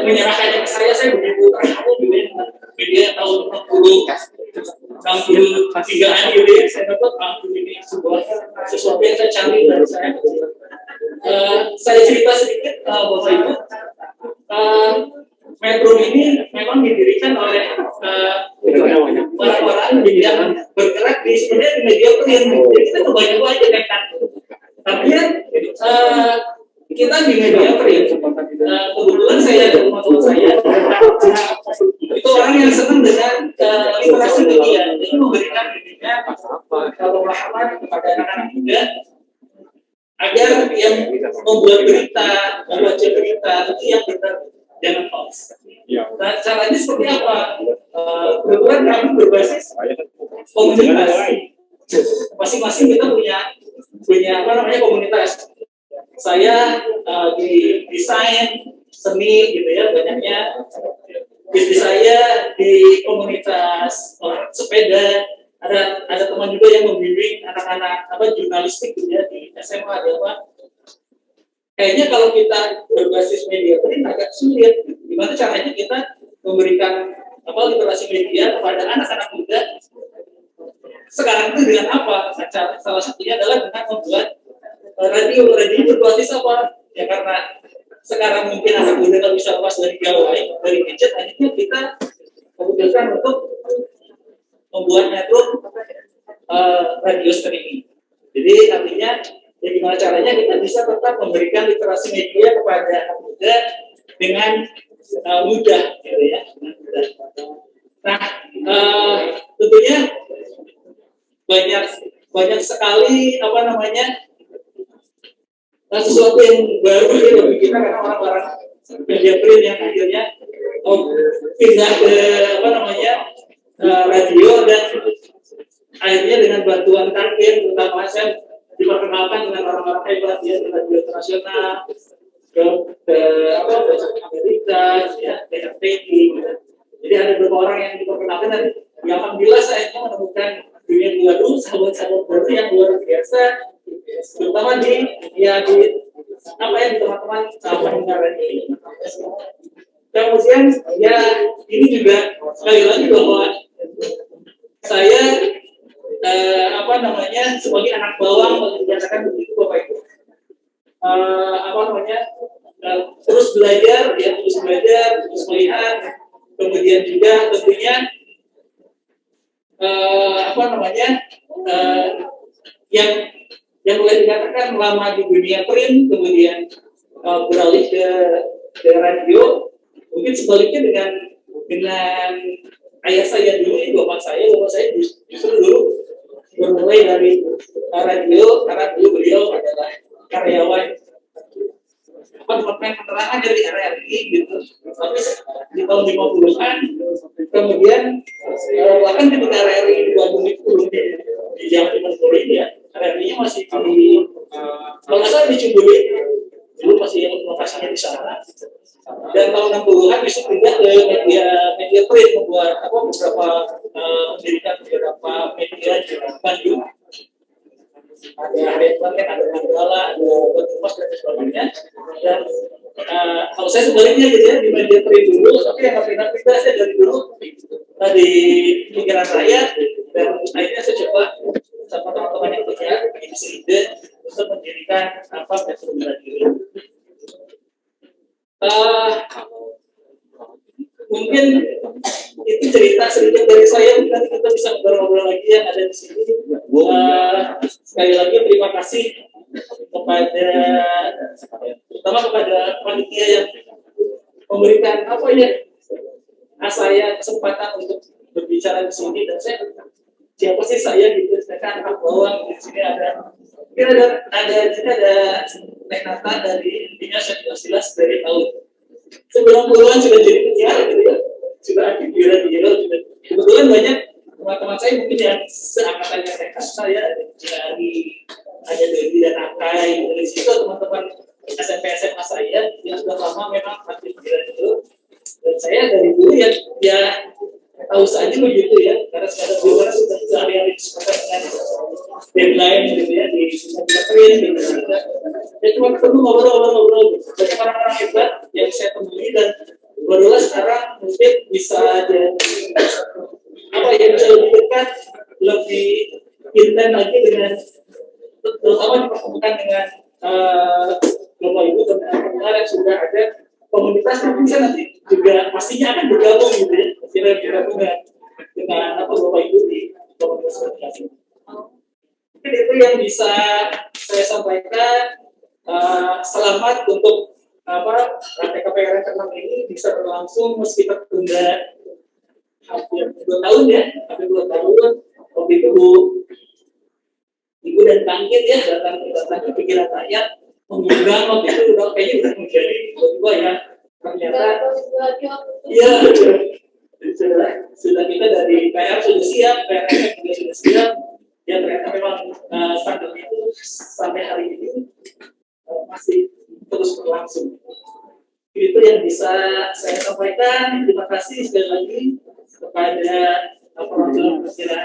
menyerahkannya ke saya begitu terharu gitu ya. Media tahun 63-an gitu ya, saya dapat ini sesuatu yang saya cari dari saya. Saya cerita sedikit Bapak Ibu. Metro ini memang didirikan oleh orang-orang yang bergerak di sebenarnya di media print. Jadi kita coba-coba aja nekat. Tapi ya kita di media print, kebetulan saya dan teman-teman saya itu orang yang senang dengan literasi media. Jadi memberikan dirinya pemahaman kepada anak-anak muda agar yang membuat berita, membaca berita itu yang benar, jangan hoax. Nah, caranya seperti apa? Kebetulan kami berbasis komunitas. Masing-masing kita punya apa namanya komunitas. Saya di desain seni gitu ya, banyaknya. Bisnis saya di komunitas sepeda. Ada teman juga yang membimbing anak-anak jurnalistik gitu ya di SMA ada apa. Kayaknya kalau kita berbasis media print agak sulit. Gimana caranya kita memberikan literasi media kepada anak-anak muda sekarang itu dengan apa? Salah satunya adalah dengan membuat radio berbasis apa? Ya karena sekarang mungkin anak muda nggak bisa lepas dari gawai, dari gadget, akhirnya kita memutuskan untuk membuat network radio streaming. Jadi artinya ya gimana caranya kita bisa tetap memberikan literasi media kepada anak muda dengan mudah, gitu ya. Nah, tentunya banyak sekali sesuatu yang baru ya bagi kita karena orang-orang media print yang akhirnya pindah ke radio dan akhirnya dengan bantuan Kankin terutama saya diperkenalkan dengan orang-orang hebat ya di radio internasional ke Amerika ya ke RTI. Jadi ada beberapa orang yang diperkenalkan dan ya, alhamdulillah saya menemukan dunia baru, sahabat-sahabat baru yang luar biasa, terutama di teman-teman pendengar ini. Kemudian ya ini juga sekali lagi bahwa saya sebagai anak bawang dikatakan begitu Bapak Ibu. Terus belajar, terus melihat, kemudian juga tentunya yang boleh dikatakan lama di dunia print, kemudian beralih ke radio, mungkin sebaliknya dengan ayah saya dulu, bapak saya justru dulu bermulai dari radio karena dulu beliau adalah karyawan departemen penerangan dari RRI gitu. Tapi di tahun 50-an kemudian bahkan ketika RRI di Bandung itu di zaman ini ya RRI-nya masih di kalau nggak salah di Cibubur dulu masih lokasinya di sana. Dan tahun 60-an bisa pindah ke media print membuat mendirikan beberapa media di Bandung. Ada Headline, ada Mandala, ada Bertumas dan sebagainya. Dan kalau saya sebaliknya gitu ya di media print dulu, tapi yang pindah-pindah saya dari dulu di pikiran saya dan akhirnya saya coba sama teman-teman yang punya ide untuk mendirikan metode radio. Mungkin itu cerita sedikit dari saya, nanti kita bisa ngobrol-ngobrol lagi yang ada di sini. Sekali lagi terima kasih terutama kepada panitia yang memberikan saya kesempatan untuk berbicara di sini dan saya siapa sih saya gitu, saya kan anak bawang di sini ada Nekata dari Intinya Jelas dari tahun 90-an sudah jadi penyiar gitu ya, sudah aktif di radio. Kebetulan banyak teman-teman saya mungkin yang seangkatannya saya ada Dewi dan Akai dari situ teman-teman SMP SMA saya yang sudah lama memang aktif di radio dan saya dari dulu ya tahu saja begitu ya karena sekarang sudah sehari-hari disebutkan dengan deadline gitu ya di print gitu ya cuma ketemu ngobrol banyak orang-orang hebat yang saya temui dan barulah sekarang mungkin bisa bisa lebih dekat lebih intens lagi dengan terutama dipertemukan dengan Bapak Ibu dan teman-teman yang sudah ada komunitas yang bisa nanti juga pastinya akan bergabung gitu ya, akhirnya bergabung dengan Bapak Ibu di komunitas komunikasi. Mungkin itu yang bisa saya sampaikan. Selamat untuk TKPR yang ke-6 ini bisa berlangsung meski tertunda hampir 2 tahun ya, hampir 2 tahun. Waktu itu Ibu dan Bangkit ya datang ke pikiran rakyat mengundang waktu itu kayaknya udah menjadi tiba-tiba ya ternyata iya sudah kita dari PR sudah siap, PR juga sudah siap ya, ternyata memang standar itu sampai hari ini masih terus berlangsung. Itu yang bisa saya sampaikan. Terima kasih sekali lagi kepada perwakilan perwakilan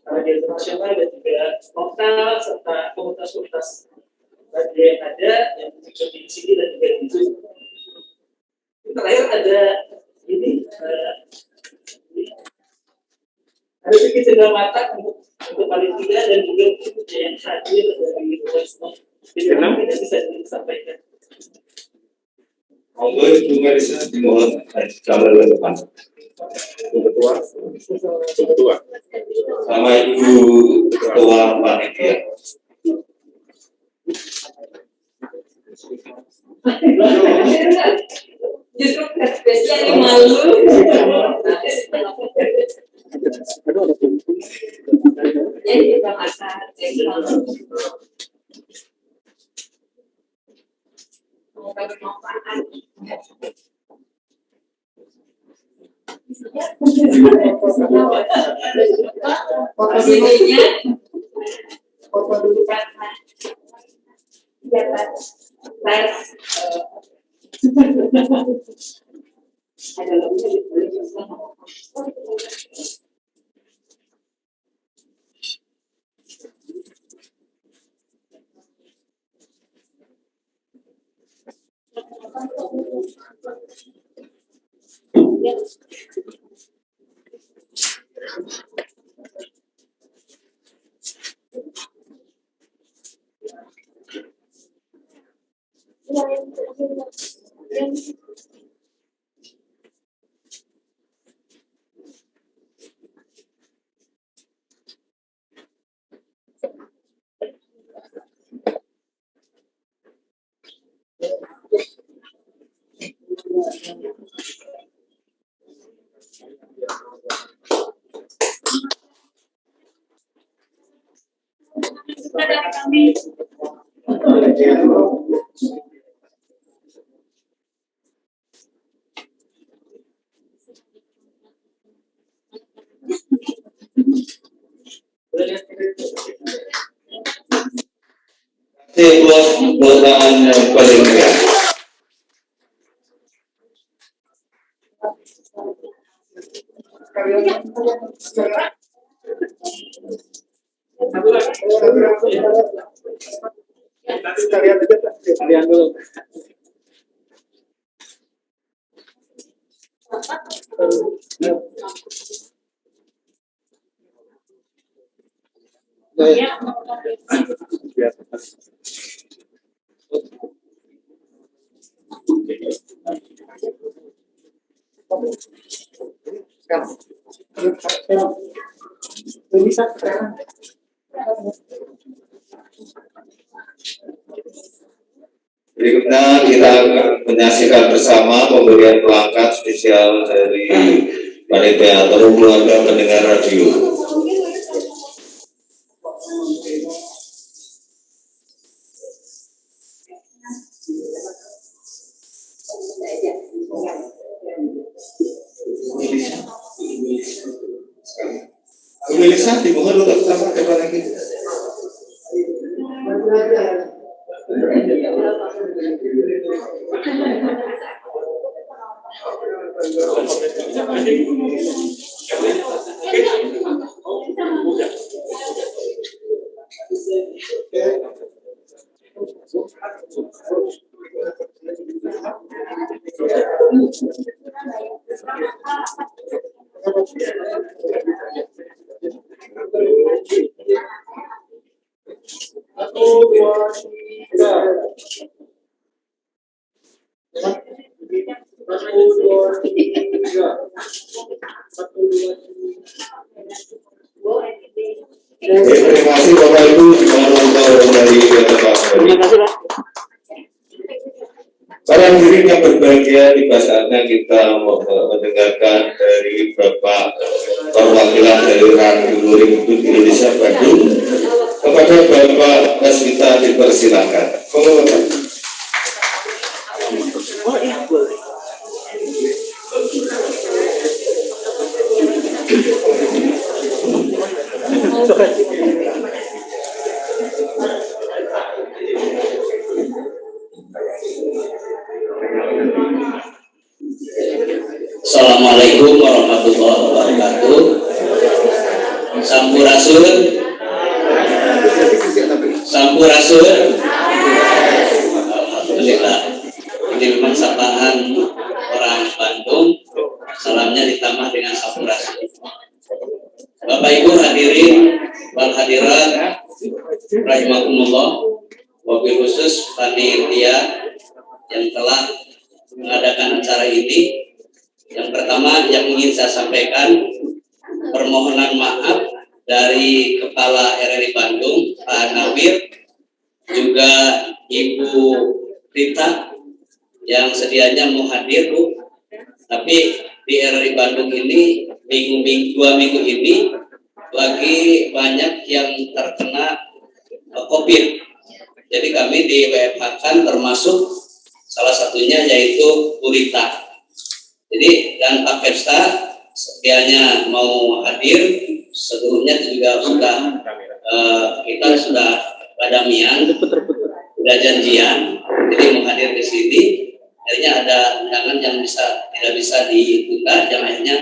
radio internasional dan juga lokal serta komunitas-komunitas radio yang ada yang di sini dan juga di Zoom. Terakhir ada ini ada sedikit cendera mata untuk panitia dan juga yang hadir dari Westmont. Jadi memang tidak bisa disampaikan. Monggo Ibu Marisa dimohon jalan ke depan. Ketua. Sama Ibu Ketua Panitia. Justru spesial yang malu. Jadi kita masak. Tangan yang paling dekat. Sekalian dulu. Berikutnya kita akan menyaksikan bersama pemberian pelangkat spesial dari Panitia atau Keluarga Pendengar Radio. Melisa dimohon untuk sama depan lagi. Terima kasih Bapak Ibu dari Bapak. Terima kasih Pak. Para hadirin yang berbahagia, tiba saatnya kita mendengarkan dari Bapak perwakilan dari Radio Republik Indonesia Bandung. Kepada Bapak Kaswita dipersilakan. Oh iya boleh. Assalamualaikum warahmatullahi wabarakatuh. Sampurasun. Sampurasun. Alhamdulillah. Ini memang sapaan orang Bandung. Salamnya ditambah dengan sampurasun. Bapak Ibu hadirin, wal hadirat, rahimakumullah. Wabil khusus panitia yang telah mengadakan acara ini. Yang pertama yang ingin saya sampaikan, permohonan maaf dari Kepala RRI Bandung, Pak Nawir, juga Ibu Rita yang sedianya mau hadir, Bu. Tapi di RRI Bandung ini, dua minggu ini, lagi banyak yang terkena COVID. Jadi kami di WFH-kan termasuk salah satunya yaitu Bu Rita. Jadi dan Pak Pesta sedianya mau hadir, sebelumnya juga sudah kita sudah badamian, sudah janjian, jadi mau hadir di sini. Akhirnya ada undangan yang tidak bisa ditunda, yang akhirnya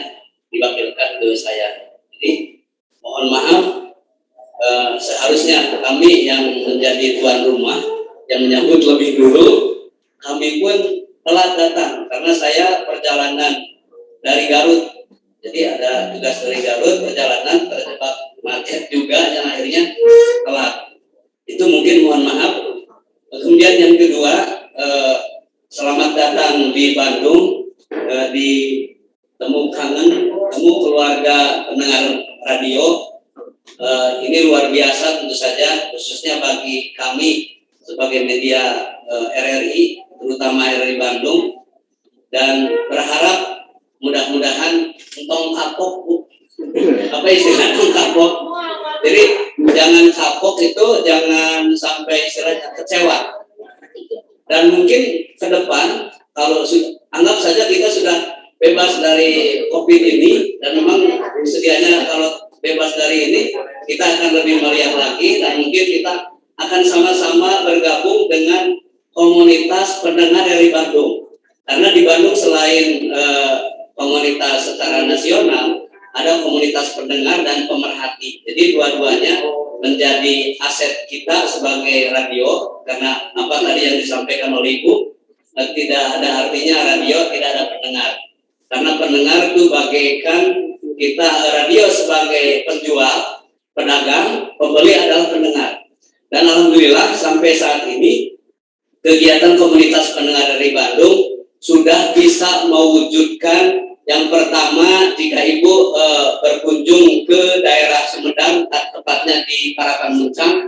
diwakilkan ke saya. Jadi mohon maaf, seharusnya kami yang menjadi tuan rumah yang menyambut lebih dulu, kami pun telat datang karena saya perjalanan dari Garut, jadi ada tugas dari Garut, perjalanan terjebak macet juga yang akhirnya telat. Itu mungkin mohon maaf. Kemudian yang kedua, selamat datang di Bandung, di temu kangen, temu keluarga pendengar radio. Ini luar biasa tentu saja, khususnya bagi kami sebagai media RRI, terutama RRI Bandung, dan berharap mudah-mudahan entong kapok, Bu. Apa istilah entong kapok? Jadi jangan kapok itu, jangan sampai istilahnya kecewa. Dan mungkin ke depan kalau anggap saja kita sudah bebas dari COVID ini, dan memang sedianya kalau bebas dari ini kita akan lebih meriah lagi, dan mungkin kita akan sama-sama bergabung dengan komunitas pendengar dari Bandung. Karena di Bandung selain komunitas secara nasional, ada komunitas pendengar dan pemerhati. Jadi dua-duanya menjadi aset kita sebagai radio, karena apa tadi yang disampaikan oleh Ibu, tidak ada artinya radio tidak ada pendengar. Karena pendengar itu bagaikan kita radio sebagai penjual, pedagang, pembeli adalah pendengar. Dan alhamdulillah sampai saat ini kegiatan komunitas pendengar dari Bandung sudah bisa mewujudkan yang pertama, jika Ibu berkunjung ke daerah Sumedang, tepatnya di Parakan Muncang,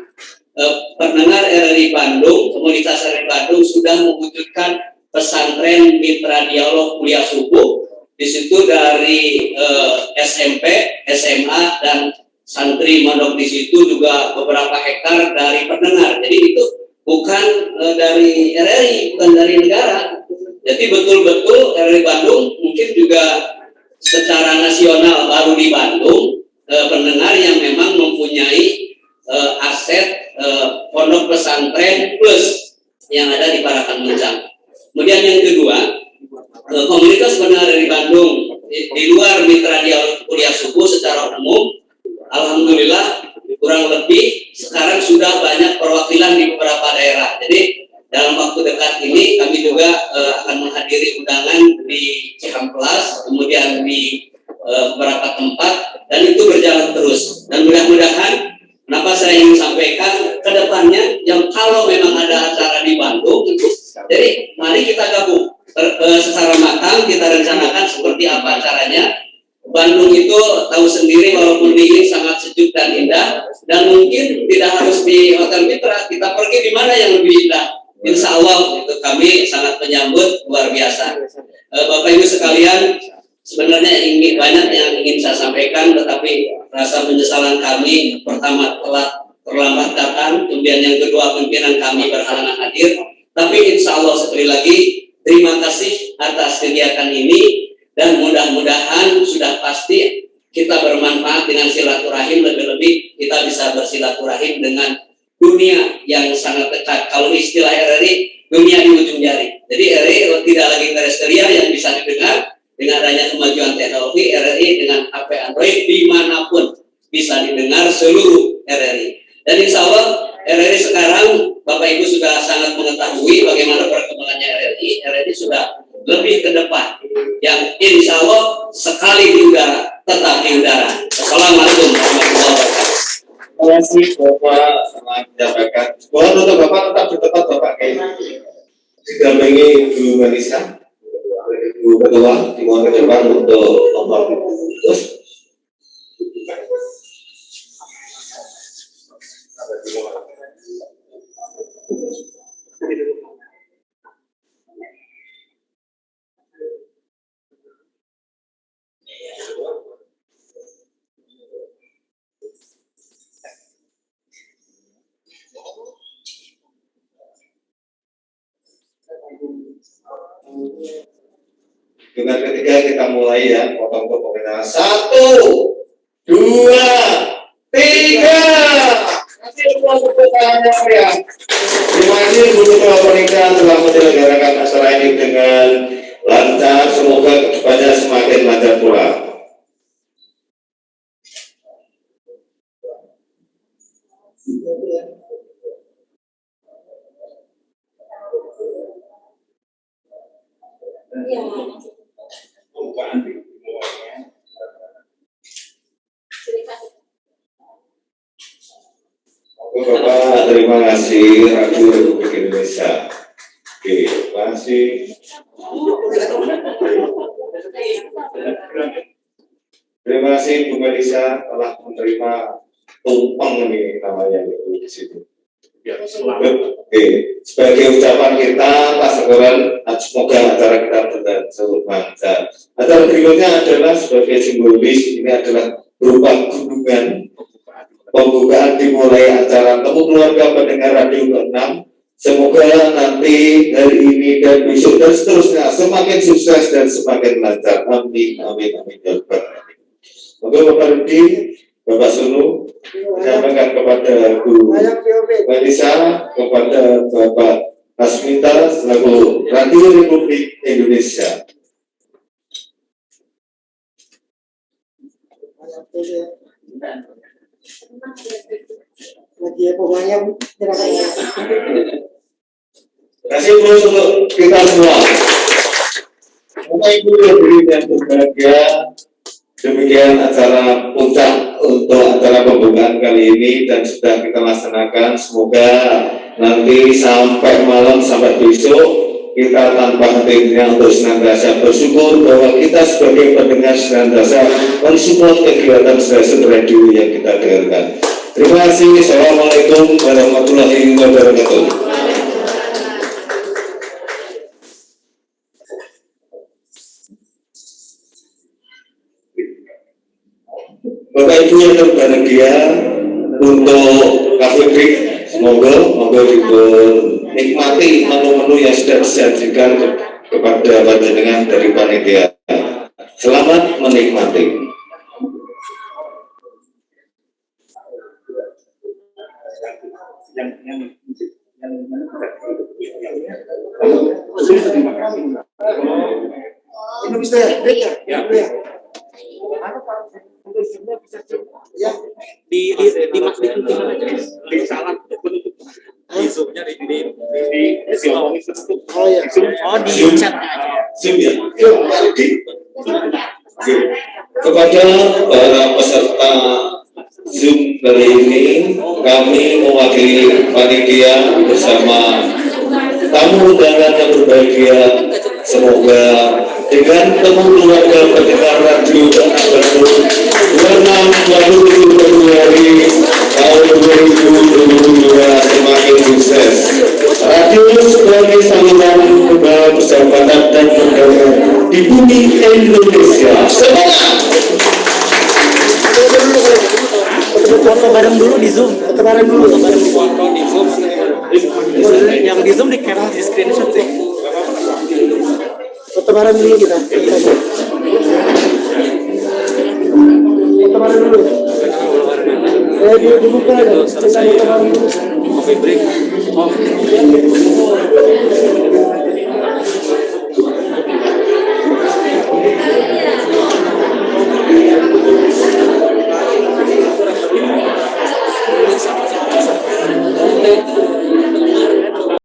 pendengar RRI Bandung, komunitas RRI Bandung sudah mewujudkan pesantren mitra dialog kuliah subuh. Di situ dari SMP, SMA, dan santri mondok di situ juga beberapa hektar dari pendengar. Jadi itu bukan dari RRI, bukan dari negara. Jadi betul-betul RRI Bandung mungkin juga secara nasional baru di Bandung pendengar yang memang mempunyai aset pondok pesantren plus yang ada di Parakan Muncang. Kemudian yang kedua, komunitas pendengar dari Bandung di luar mitra dialog kuliah subuh secara umum, alhamdulillah kurang lebih sekarang sudah banyak perwakilan di beberapa daerah. Jadi dalam waktu dekat ini kami juga akan menghadiri undangan di Cihamplas, kemudian di beberapa tempat, dan itu berjalan terus. Dan mudah-mudahan, kenapa saya ingin sampaikan ke depannya, yang kalau memang ada acara di Bandung itu, jadi mari kita gabung secara matang acaranya. Bandung itu tahu sendiri walaupun dingin sangat sejuk dan indah, dan mungkin tidak harus di Hotel Mitra, kita pergi di mana yang lebih indah. Insya Allah itu kami sangat menyambut luar biasa. Bapak Ibu sekalian, sebenarnya banyak yang ingin saya sampaikan, tetapi rasa penyesalan kami pertama telah terlambat datang, kemudian yang kedua pimpinan kami berhalangan hadir. Tapi insya Allah sekali lagi terima kasih atas kegiatan ini, dan mudah-mudahan sudah pasti kita bermanfaat dengan silaturahim, lebih-lebih kita bisa bersilaturahim dengan dunia yang sangat dekat. Kalau istilah RRI, dunia di ujung jari. Jadi RRI tidak lagi terestrial yang bisa didengar. Dengan adanya kemajuan teknologi, RRI dengan HP Android dimanapun bisa didengar seluruh RRI. Dan insya Allah RRI sekarang Bapak Ibu sudah sangat mengetahui bagaimana perkembangannya RRI. RRI sudah lebih ke depan, yang insya Allah sekali di udara tetap di udara. Assalamualaikum warahmatullahi wabarakatuh. Terima kasih Bapak telah menyampaikan. Mohon untuk Bapak tetap di tempat Bapak Kiai. Didampingi Bu Marisa, Bu Ketua, dimohon ke depan untuk nomor terus. Dengan ketiga kita mulai ya, potong pembicaraan. 1, 2, 3. Terima kasih Bu Ketua Pernikahan telah menyelenggarakan acara ini dengan lancar. Semoga kedepannya semakin lancar pula. Bapak, terima kasih Radio Republik Indonesia. Oke, terima kasih. Terima kasih Bu Marisa telah menerima tumpeng ini namanya di sini. Oke, sebagai ucapan kita, Pak Sekoran, semoga acara kita berjalan lancar. Acara berikutnya adalah sebagai simbolis, ini adalah berupa gunungan. Pembukaan dimulai acara temu keluarga pendengar Radio ke-6. Semoga nanti hari ini dan besok dan seterusnya semakin sukses dan semakin lancar. Amin, amin, amin. Semoga Bapak Rudi, Bapak Sunu menyampaikan kepada Bu Marisa, kepada Bapak Asmita selaku Radio Republik Indonesia. Lagi pemain kasih terus untuk kita semua. Bapak Ibu berdiri dan berbahagia. Demikian acara puncak untuk acara pembukaan kali ini dan sudah kita laksanakan. Semoga nanti sampai malam sampai besok kita tanpa henti-hentinya untuk senantiasa bersyukur bahwa kita sebagai pendengar senantiasa mensupport kegiatan stasiun radio yang kita dengarkan. Terima kasih. Assalamualaikum warahmatullahi wabarakatuh. Bapak Ibu yang berbahagia, untuk Cafe Break, semoga nikmati menu-menu yang sudah disajikan kepada panjenengan dari panitia. Selamat menikmati. Ini bisa ya? Di salah penutup di zoomnya di oh ya, oh di chat Zoom ya. Kepada para peserta Zoom kali ini, kami mewakili panitia bersama tamu undangan yang berbahagia. Semoga dengan temu keluarga pendengar radio Anak Bandung 26 Februari tahun 2022 semakin sukses. Radio sebagai saluran kembali persahabatan dan perdamaian di bumi Indonesia. Semangat! Foto bareng dulu di Zoom. Foto bareng dulu. Foto di Zoom. Yang di Zoom di capture di screenshot sih. Foto bareng dulu kita. Foto bareng dulu. Dibuka aja. Selesai. Coffee break.